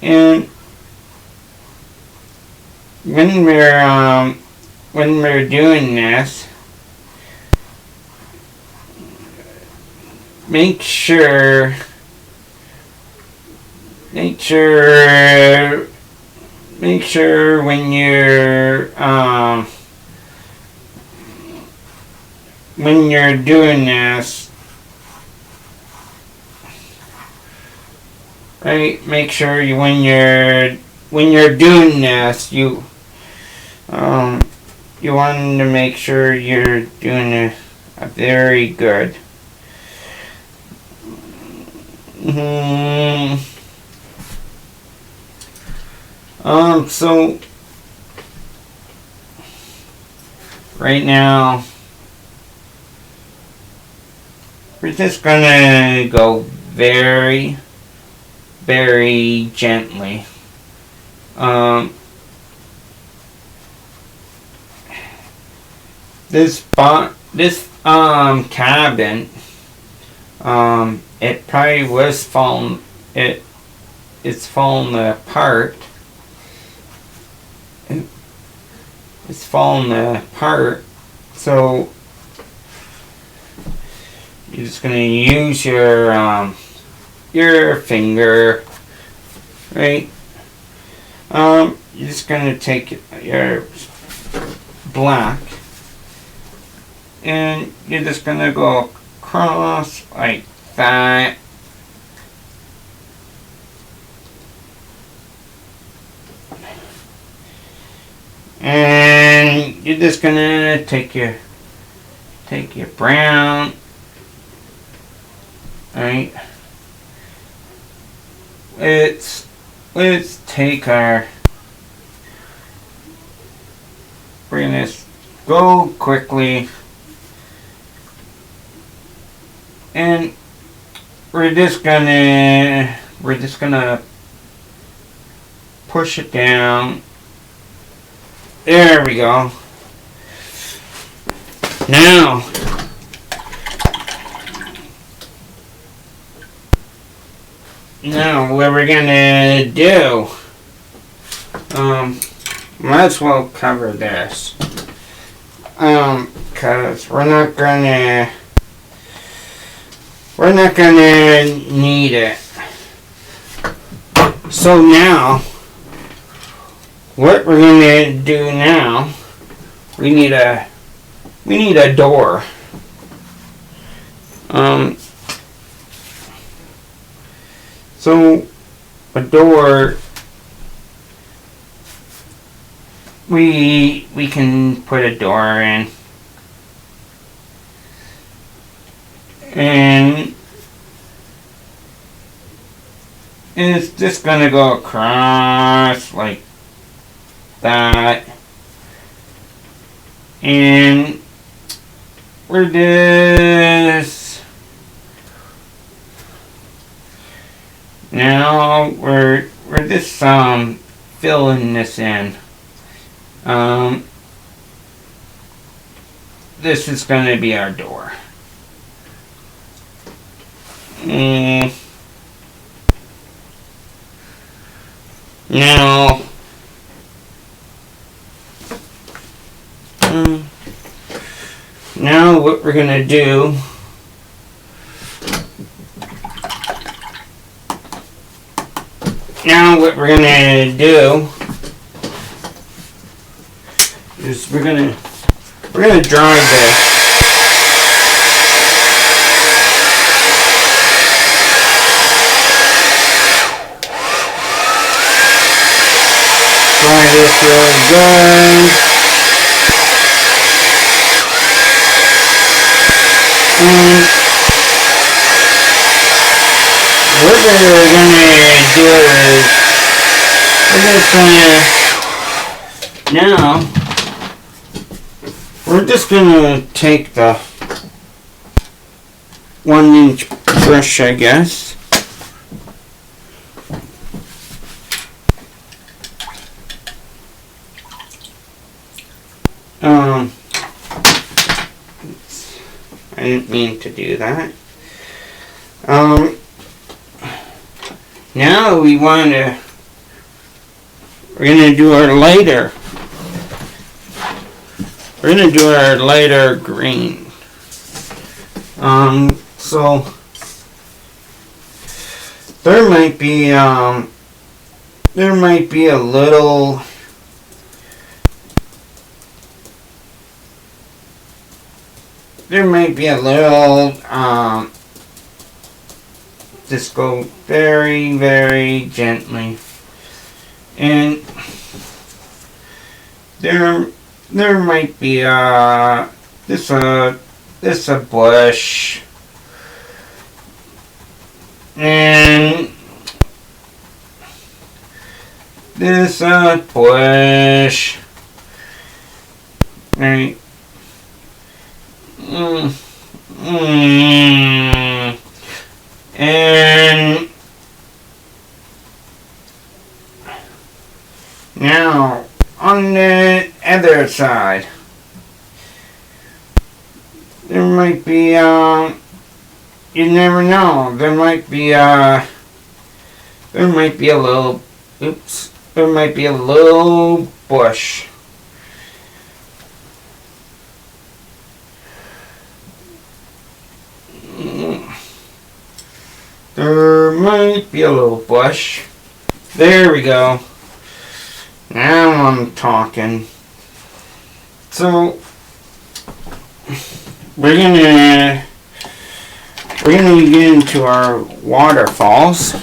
And when we're doing this, make sure when you're doing this, right? Make sure when you're doing this, you want to make sure you're doing a very good. So right now we're just gonna go very, very gently. This cabin, it probably was falling. It's falling apart. It's falling apart. So you're just gonna use your finger, right? You're just gonna take your black, and you're just gonna go across like that. And you're just gonna take your brown, right? Let's take our, bring this go quickly, and we're just gonna push it down. There we go. Now what we're gonna do, might as well cover this, cause we're not gonna need it. So now, what we're gonna do now, we need a door. So a door, we can put a door in, and it's just gonna go across like that, and we're just now we're just filling this in. This is gonna be our door. Now what we're gonna do, is we're gonna drive this. Drive this really good. And what we're gonna do is we're just gonna take the 1-inch brush, I guess. I didn't mean to do that. Now we're gonna do our lighter. We're gonna do our lighter green. So there might be a little just go very, very gently, and there might be this a bush, and this bush, right? And now on the other side, there might be you never know, there might be a little bush. There might be a little bush. There we go. Now I'm talking. So we're gonna get into our waterfalls.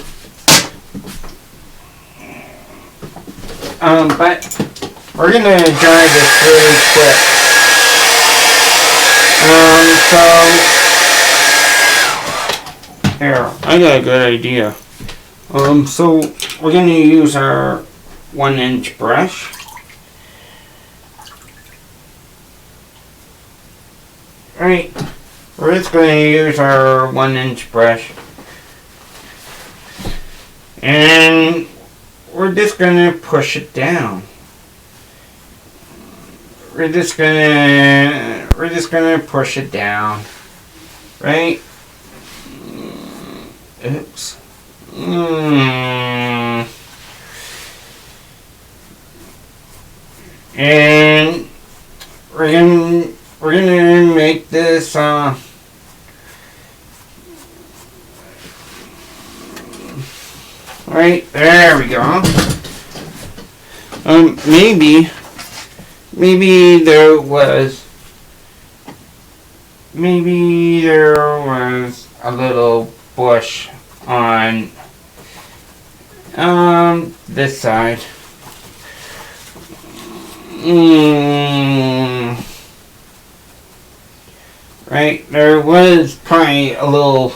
But we're gonna dry this really quick. So here, I got a good idea. So we're gonna use our 1-inch brush. Alright, we're just going to use our 1-inch brush. And we're just going to push it down. We're just gonna push it down, right? Oops. And we're gonna make this right there. We go. Maybe there was a little bush on this side. Right, there was probably a little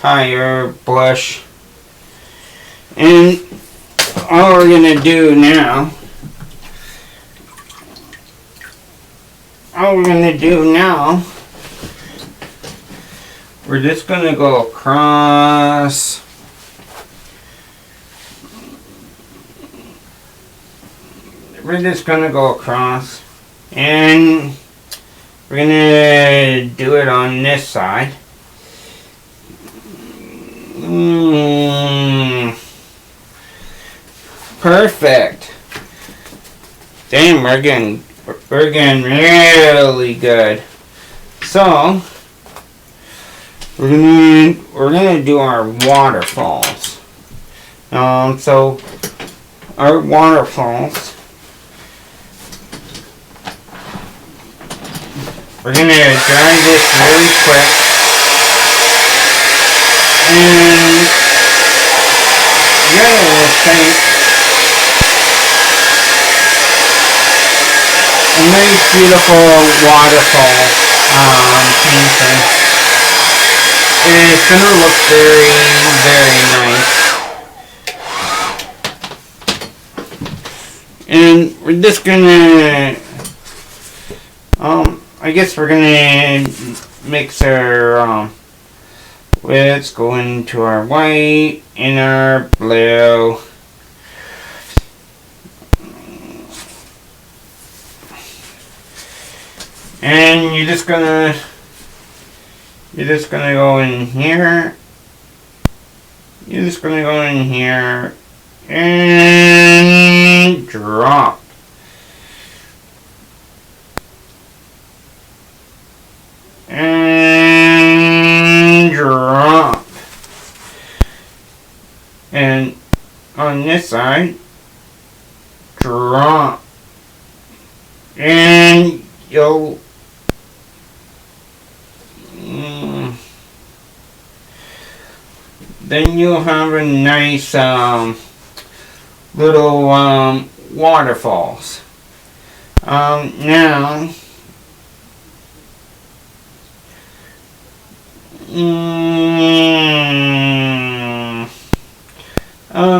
higher bush. And all we're gonna do now we're just gonna go across. We're just gonna go across, and we're gonna do it on this side. Perfect. Damn, we're getting really good. So we're gonna do our waterfalls. So our waterfalls, we're gonna dry this really quick, and you're gonna think a nice beautiful waterfall painting. It's gonna look very, very nice. And we're just gonna I guess we're gonna mix our let's go into our white and our blue. And you're just gonna go in here. You're just gonna go in here and drop. And drop. And on this side, drop. And you'll then you'll have a nice little waterfalls. Now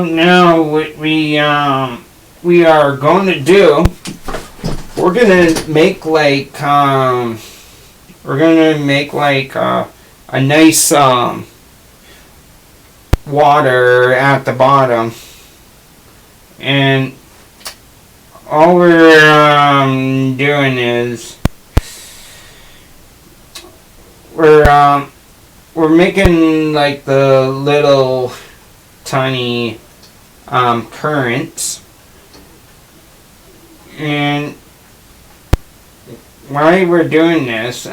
now what we are going to do, we're gonna make like a nice water at the bottom, and all we're doing is we're making like the little tiny currents, and while we're doing this,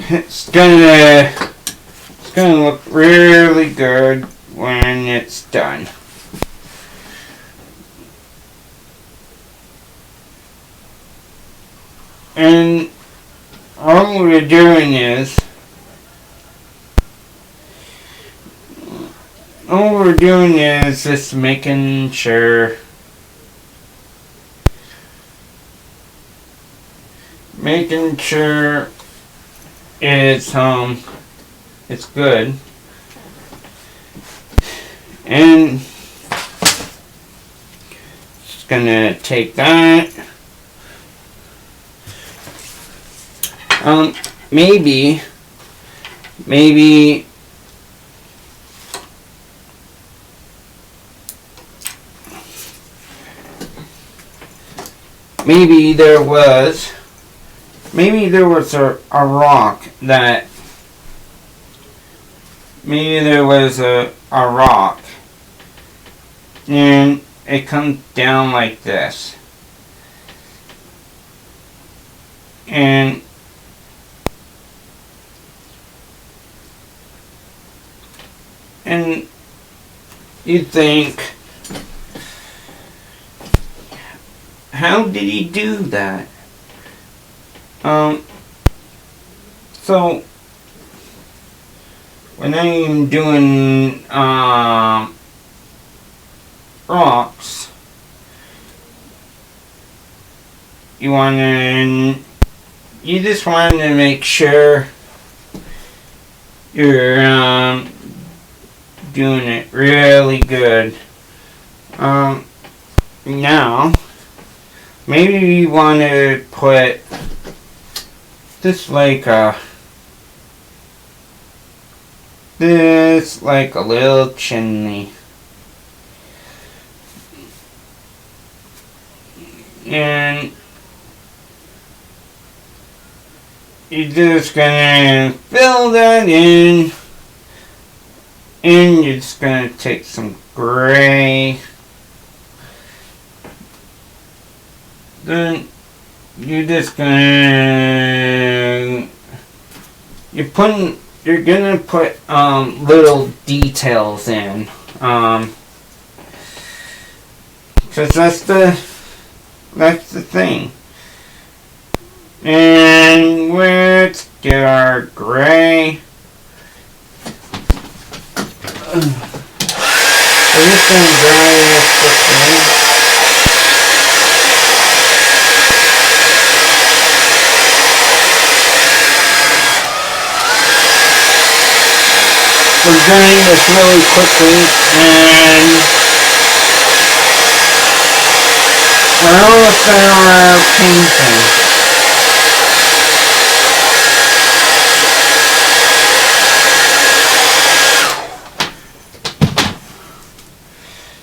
it's gonna look really good when it's done. And all we're doing is just making sure it's good. And just gonna take that Maybe maybe there was a rock that maybe there was a rock and it comes down like this, and you think, how did he do that? So when I'm doing rocks, you just want to make sure you're doing it really good. Now maybe you want to put this like a little chimney, and you're just gonna fill that in, and you're just gonna take some gray. Then you're gonna put little details in, because that's the thing. And let's get our gray. We're just gonna dry this quickly. We're doing this really quickly, and we're almost done our painting.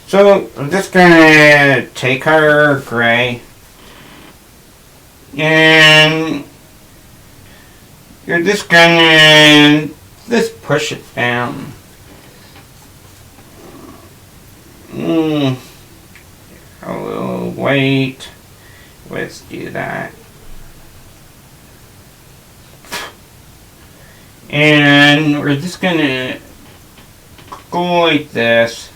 So I'm just gonna take our gray, and you're just gonna push it down. A little white. Let's do that. And we're just gonna go like this.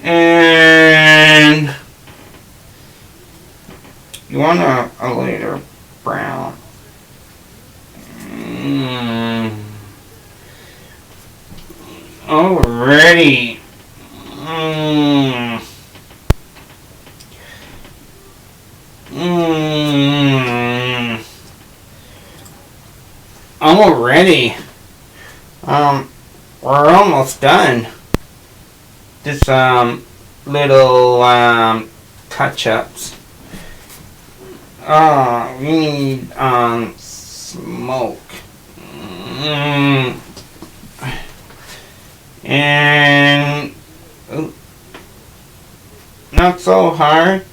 And you want a lighter brown. Alrighty. Already. We're almost done. Just little touch-ups. We need smoke. And not so hard,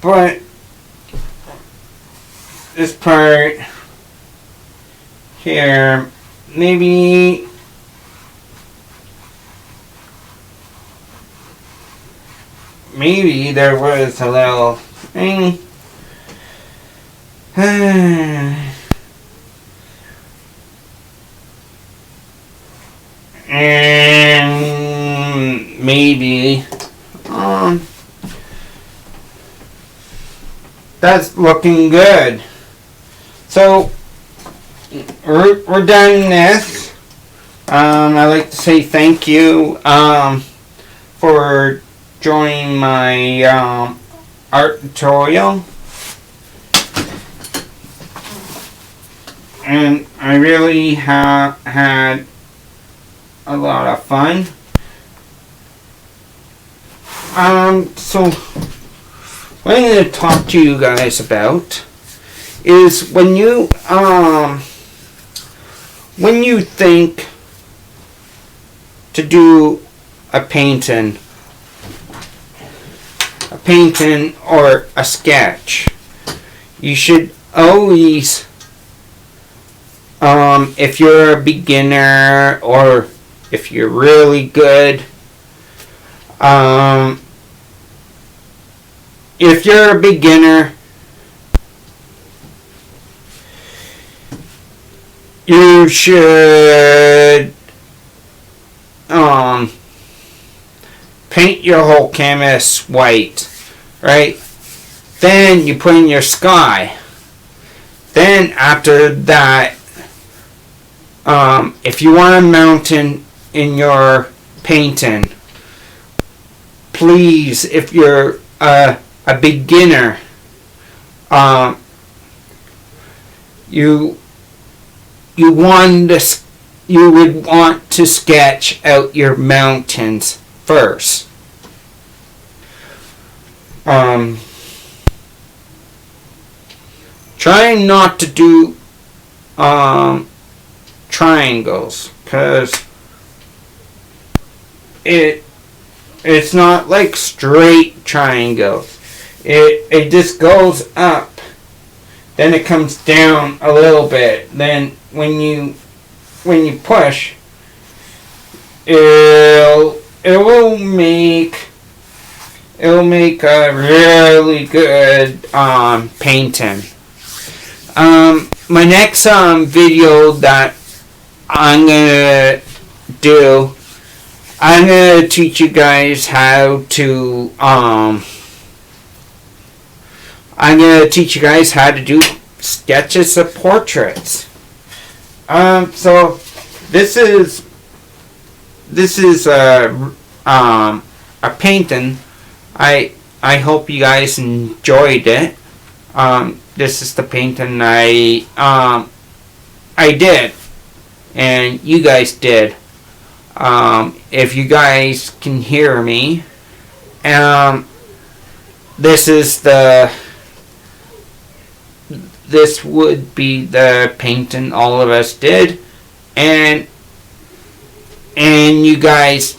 but this part here, maybe there was a little thing. And maybe that's looking good. So we're done this. I'd like to say thank you for joining my art tutorial, and I really have had a lot of fun. So what I'm going to talk to you guys about is when you think to do a painting or a sketch, you should always, if you're a beginner or if you're really good, if you're a beginner, you should paint your whole canvas white, right? Then you put in your sky. Then after that, if you want a mountain in your painting, please, if you're a beginner, you would want to sketch out your mountains first. Try not to do triangles, because it's not like straight triangles. It just goes up, then it comes down a little bit. Then when you push, it will make a really good painting. My next video that I'm gonna do, I'm gonna teach you guys how to do sketches of portraits. So this is a painting. I hope you guys enjoyed it. This is the painting I did, and you guys did. If you guys can hear me, this would be the painting all of us did, and you guys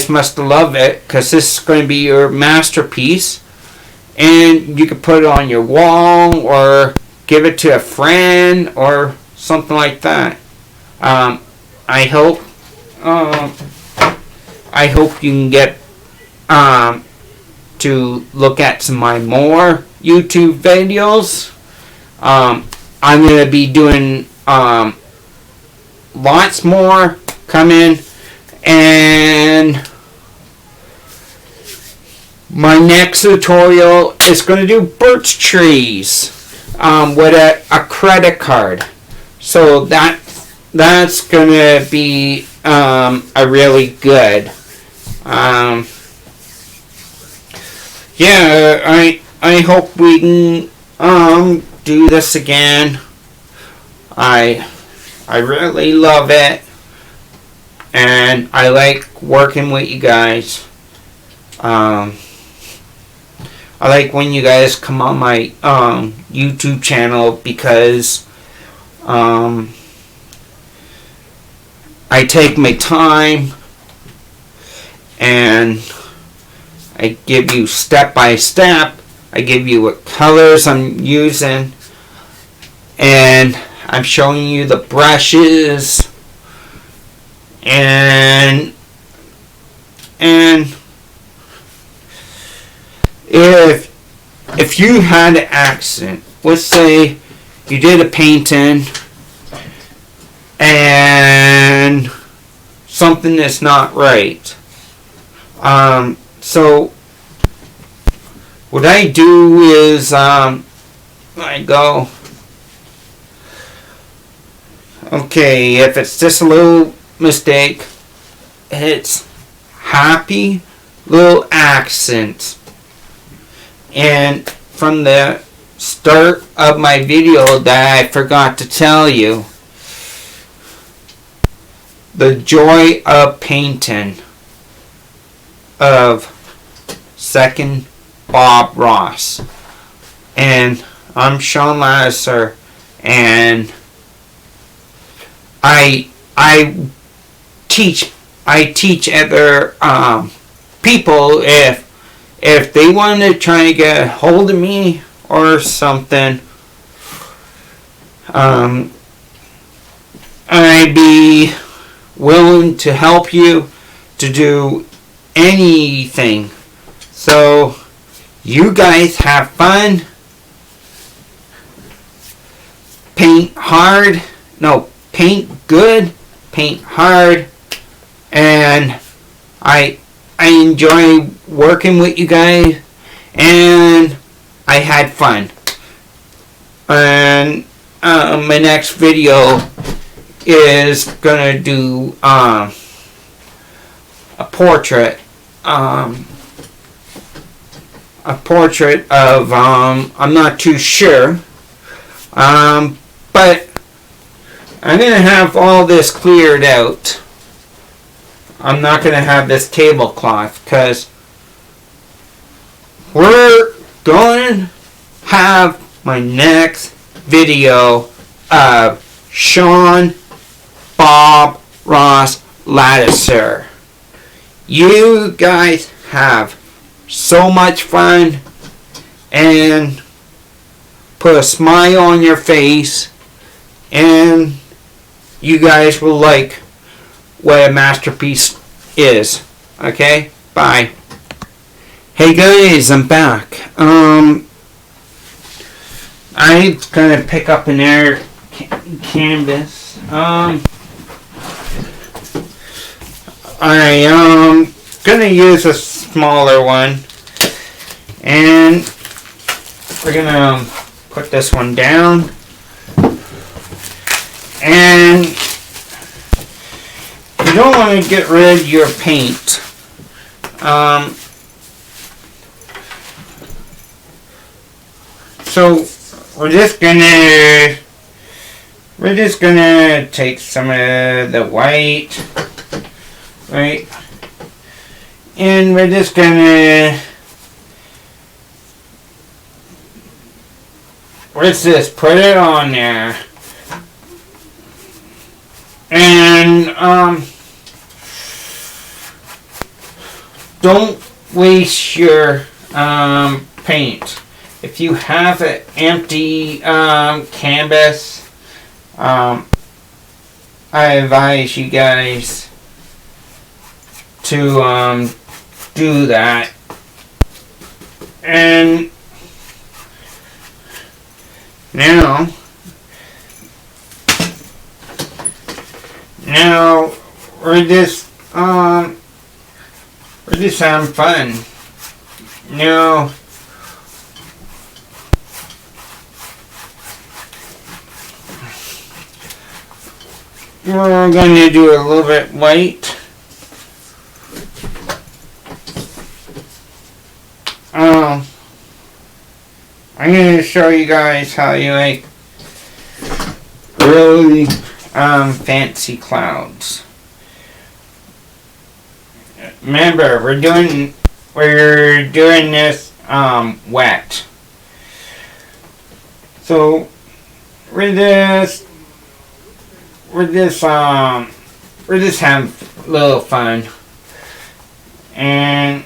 must love it, because this is going to be your masterpiece, and you can put it on your wall or give it to a friend or something like that. I hope you can get to look at some of my more YouTube videos. I'm going to be doing lots more coming, and my next tutorial is going to do birch trees with a credit card. So that's going to be a really good. Yeah, I hope we can do this again. I really love it, and I like working with you guys. I like when you guys come on my YouTube channel, because I take my time and I give you step by step. I give you what colors I'm using, and I'm showing you the brushes, and if you had an accident, let's say you did a painting and something is not right, so what I do is I go, okay, if it's just a little mistake, it's happy little accent. And from the start of my video that I forgot to tell you, the joy of painting of Second Bob Ross. And I'm Sean Lasser, and I teach other people if they want to try to get a hold of me or something. I'd be willing to help you to do anything. So you guys have fun. Paint hard. No, paint good. Paint hard. And I enjoy working with you guys. And I had fun. And my next video is gonna do a portrait. A portrait of I'm not too sure. But I'm gonna have all this cleared out. I'm not gonna have this tablecloth because we're going to have my next video of Sean Bob Ross Ladouceur. You guys have so much fun and put a smile on your face, and you guys will like what a masterpiece is. Okay? Bye. Hey guys, I'm back. I'm gonna pick up an air canvas. I am gonna use a smaller one, and we're gonna put this one down, and you don't want to get rid of your paint. So we're just gonna take some of the white, right, and we're just gonna, let's just put it on there, and don't waste your paint. If you have an empty canvas, I advise you guys to do that. And now we're just having fun. Now we're going to do a little bit white. I'm going to show you guys how you make really fancy clouds. Remember, we're doing this wet. So we're just having a little fun, and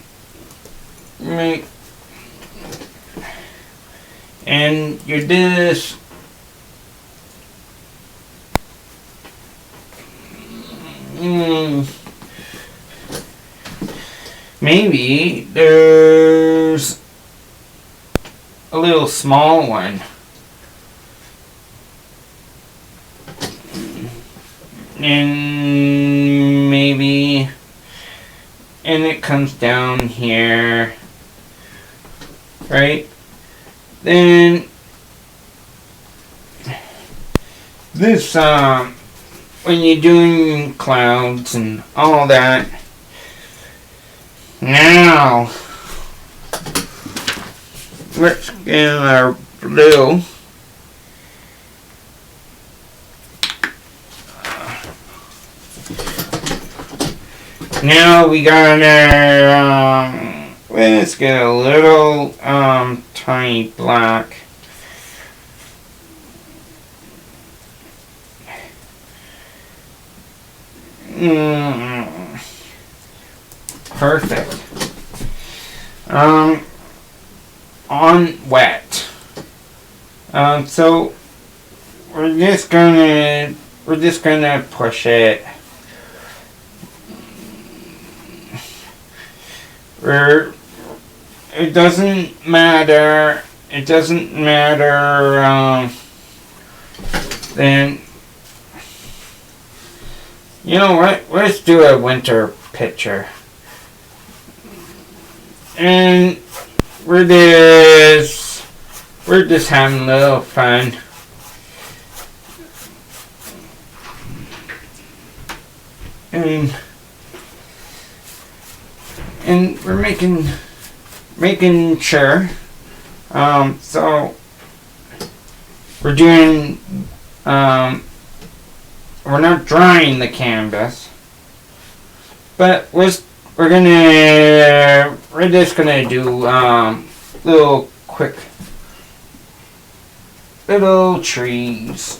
you're just maybe there's a little small one. And maybe, and it comes down here, right? Then this when you're doing clouds and all that, now let's get our blue. Now we got our, let's get a little tiny black. Perfect. On wet. So we're just gonna push it. It doesn't matter. It doesn't matter. Then you know what? Let's do a winter picture. And we're just having a little fun. And we're making sure. So we're doing. We're not drying the canvas, but we're just gonna do little quick little trees,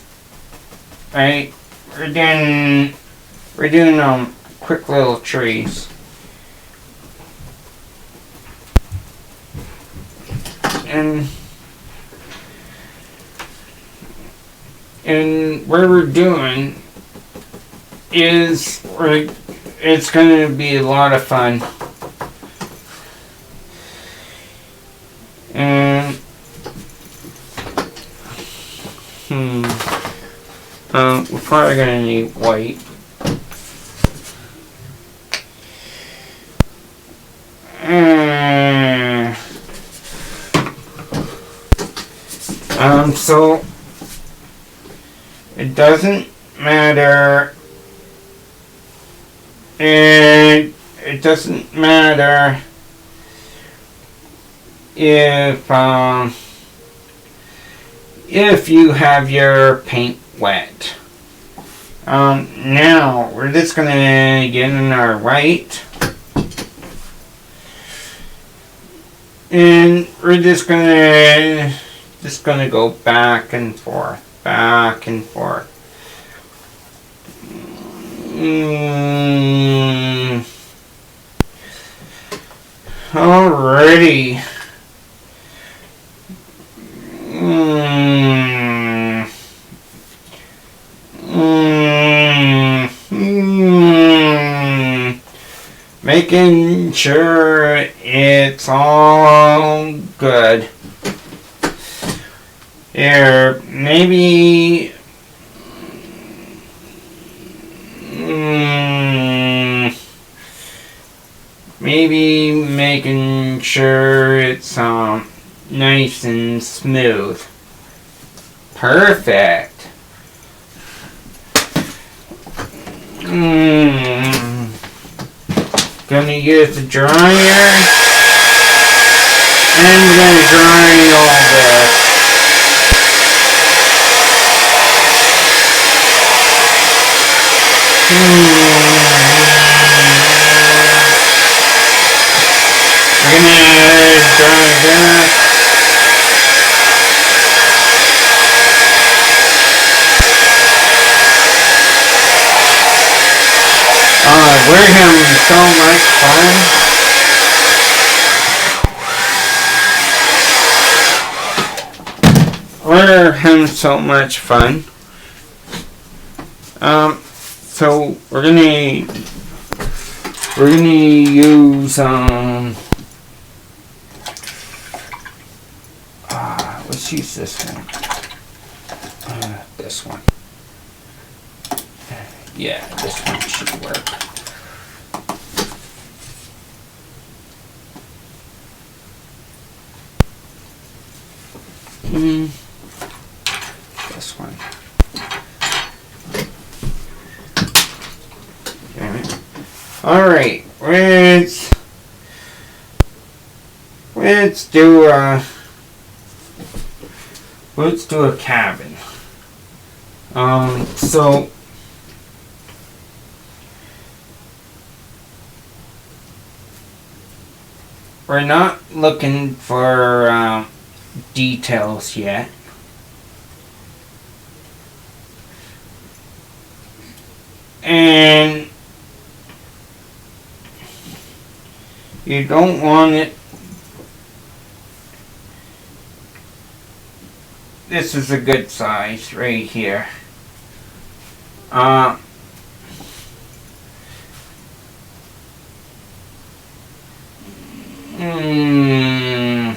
right? We're doing quick little trees, and what we're doing is it's going to be a lot of fun. And we're probably going to need white. So it doesn't matter. And it doesn't matter if you have your paint wet. Now we're just gonna get in our white, and we're just gonna go back and forth, back and forth. Alrighty. Making sure it's all good. Here, maybe making sure it's nice and smooth. Perfect. Gonna use the dryer, and we're gonna dry all this. We're gonna dry that. We're having so much fun. We're having so much fun. So we're gonna use let's use this one. This one. Yeah, this one should work. This one. Alright, let's do a cabin. So we're not looking for details yet. And You don't want it. This is a good size right here. Mm,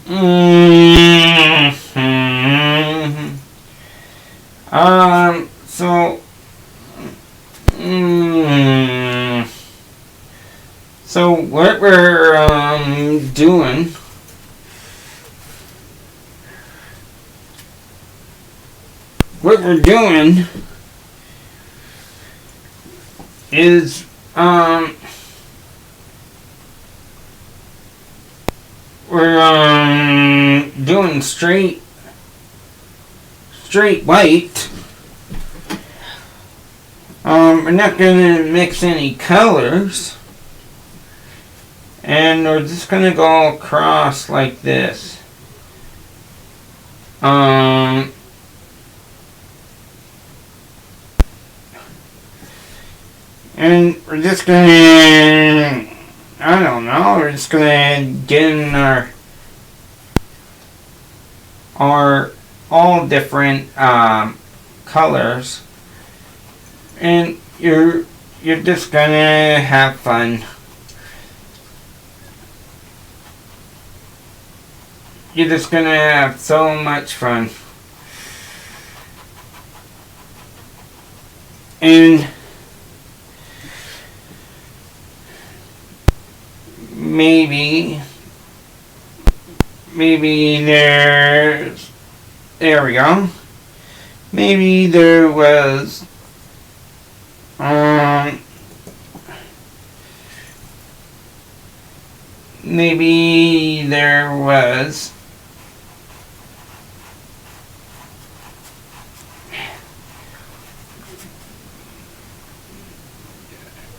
mm, so, so what we're doing is we're doing straight white. We're not gonna mix any colors, and we're just gonna go across like this. And we're just gonna, I don't know, we're just gonna get in our all different colors, and you're just gonna have fun. You're just gonna have so much fun. And maybe there we go. Maybe there was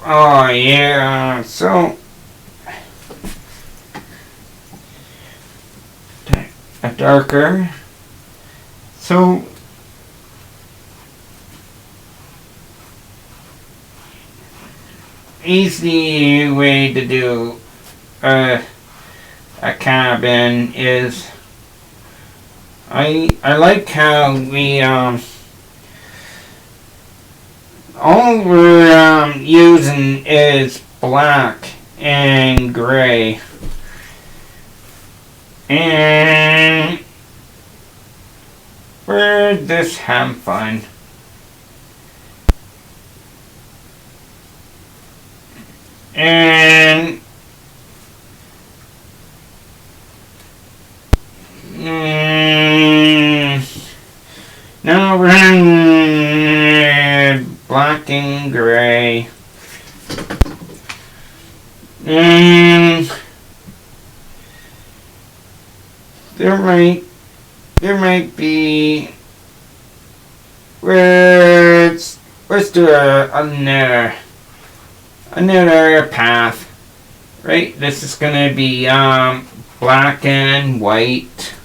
oh yeah, so a darker, so easy way to do a cabin is I like how we all we're using is black and gray, and we're just having fun. And now we're in black and gray. And there might be, let's do another path, right? This is gonna be black and white.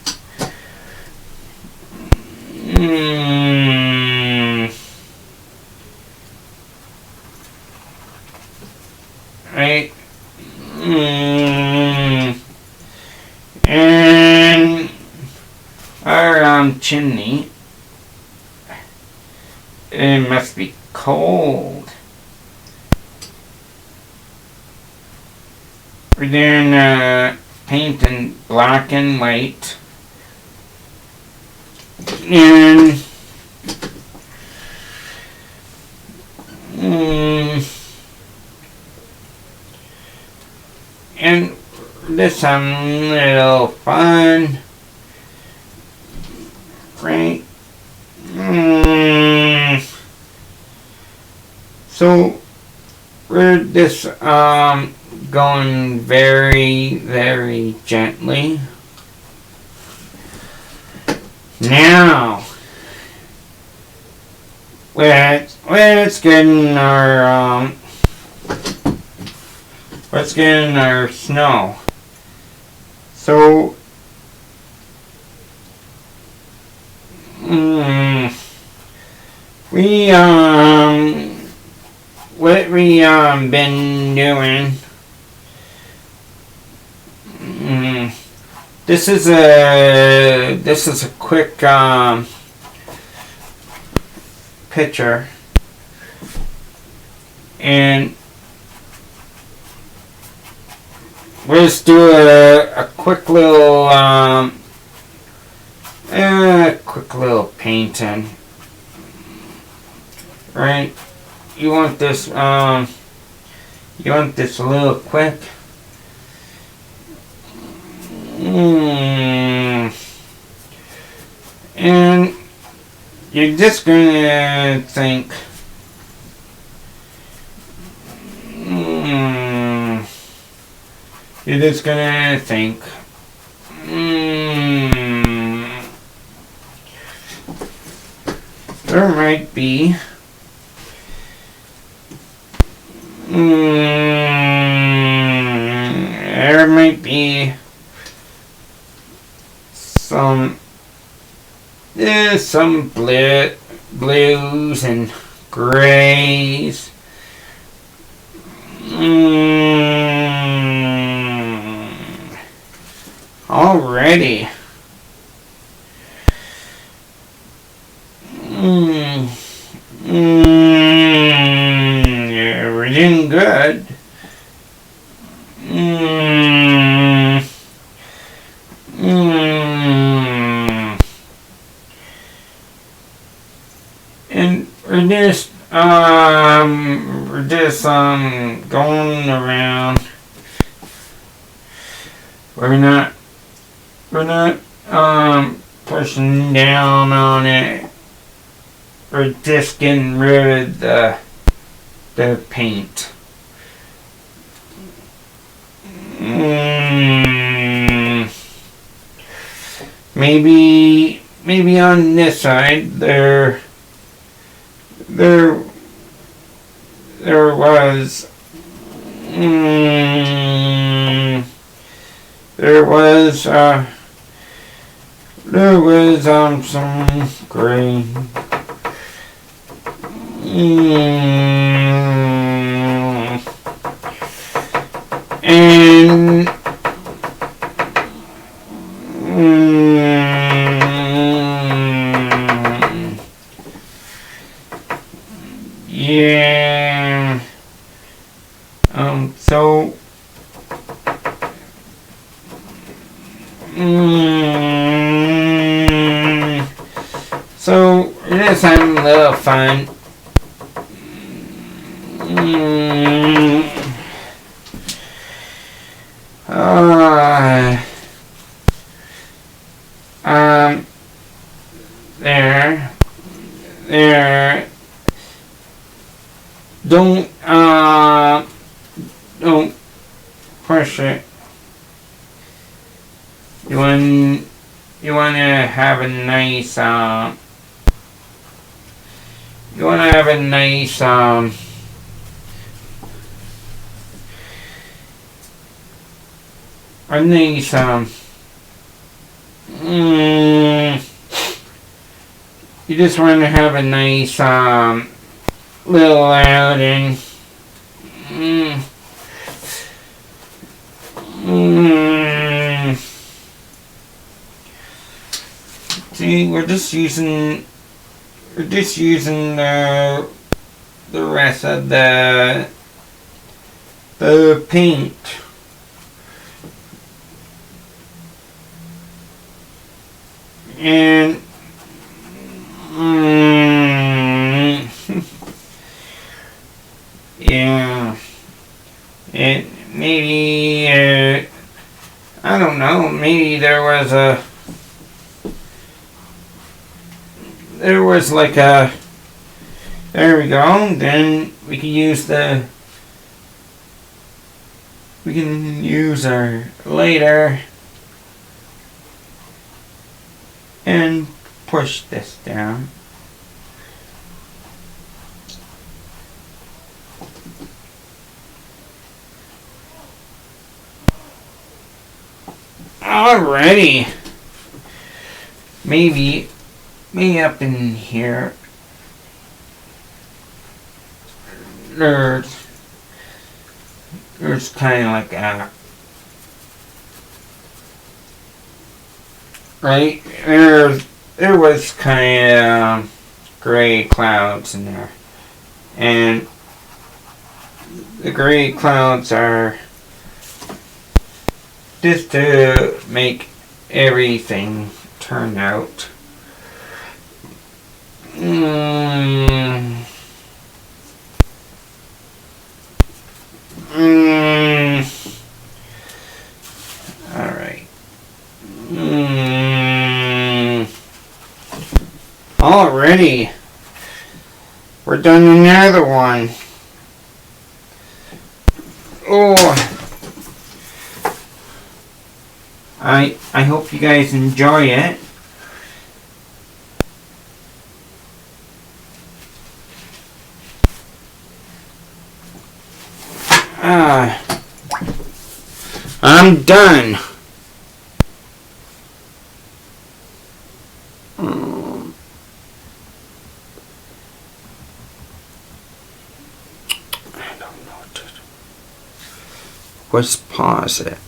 Right? And our chimney, it must be cold. We're doing paint in black and white, and this little fun, right? So we're just going very, very gently. Now let's get in our snow. So Mm, we what we been doing. This is a quick picture, and we'll just do a quick little painting. Right? You want this a little quick. And you're just gonna think, you're just gonna think, there might be some blues and grays. Already. Yeah, we're doing good. And we're just going around. We're not pushing down on it. We're just getting rid of the paint. Maybe on this side there was some gray. And yeah. So just having a little fun. There. Don't push it. You want to have a nice you just want to have a nice little outing. See, we're just using the rest of the paint. And yeah, it maybe I don't know. Maybe there was like a. There we go. Then we can use our later and push this down. Alrighty. Maybe me up in here, there's kind of like a right there was kind of gray clouds in there, and the gray clouds are just to make everything turn out. Alright. Already. We're done another one. Oh. I hope you guys enjoy it. I'm done. I don't know what to do. Let's pause it.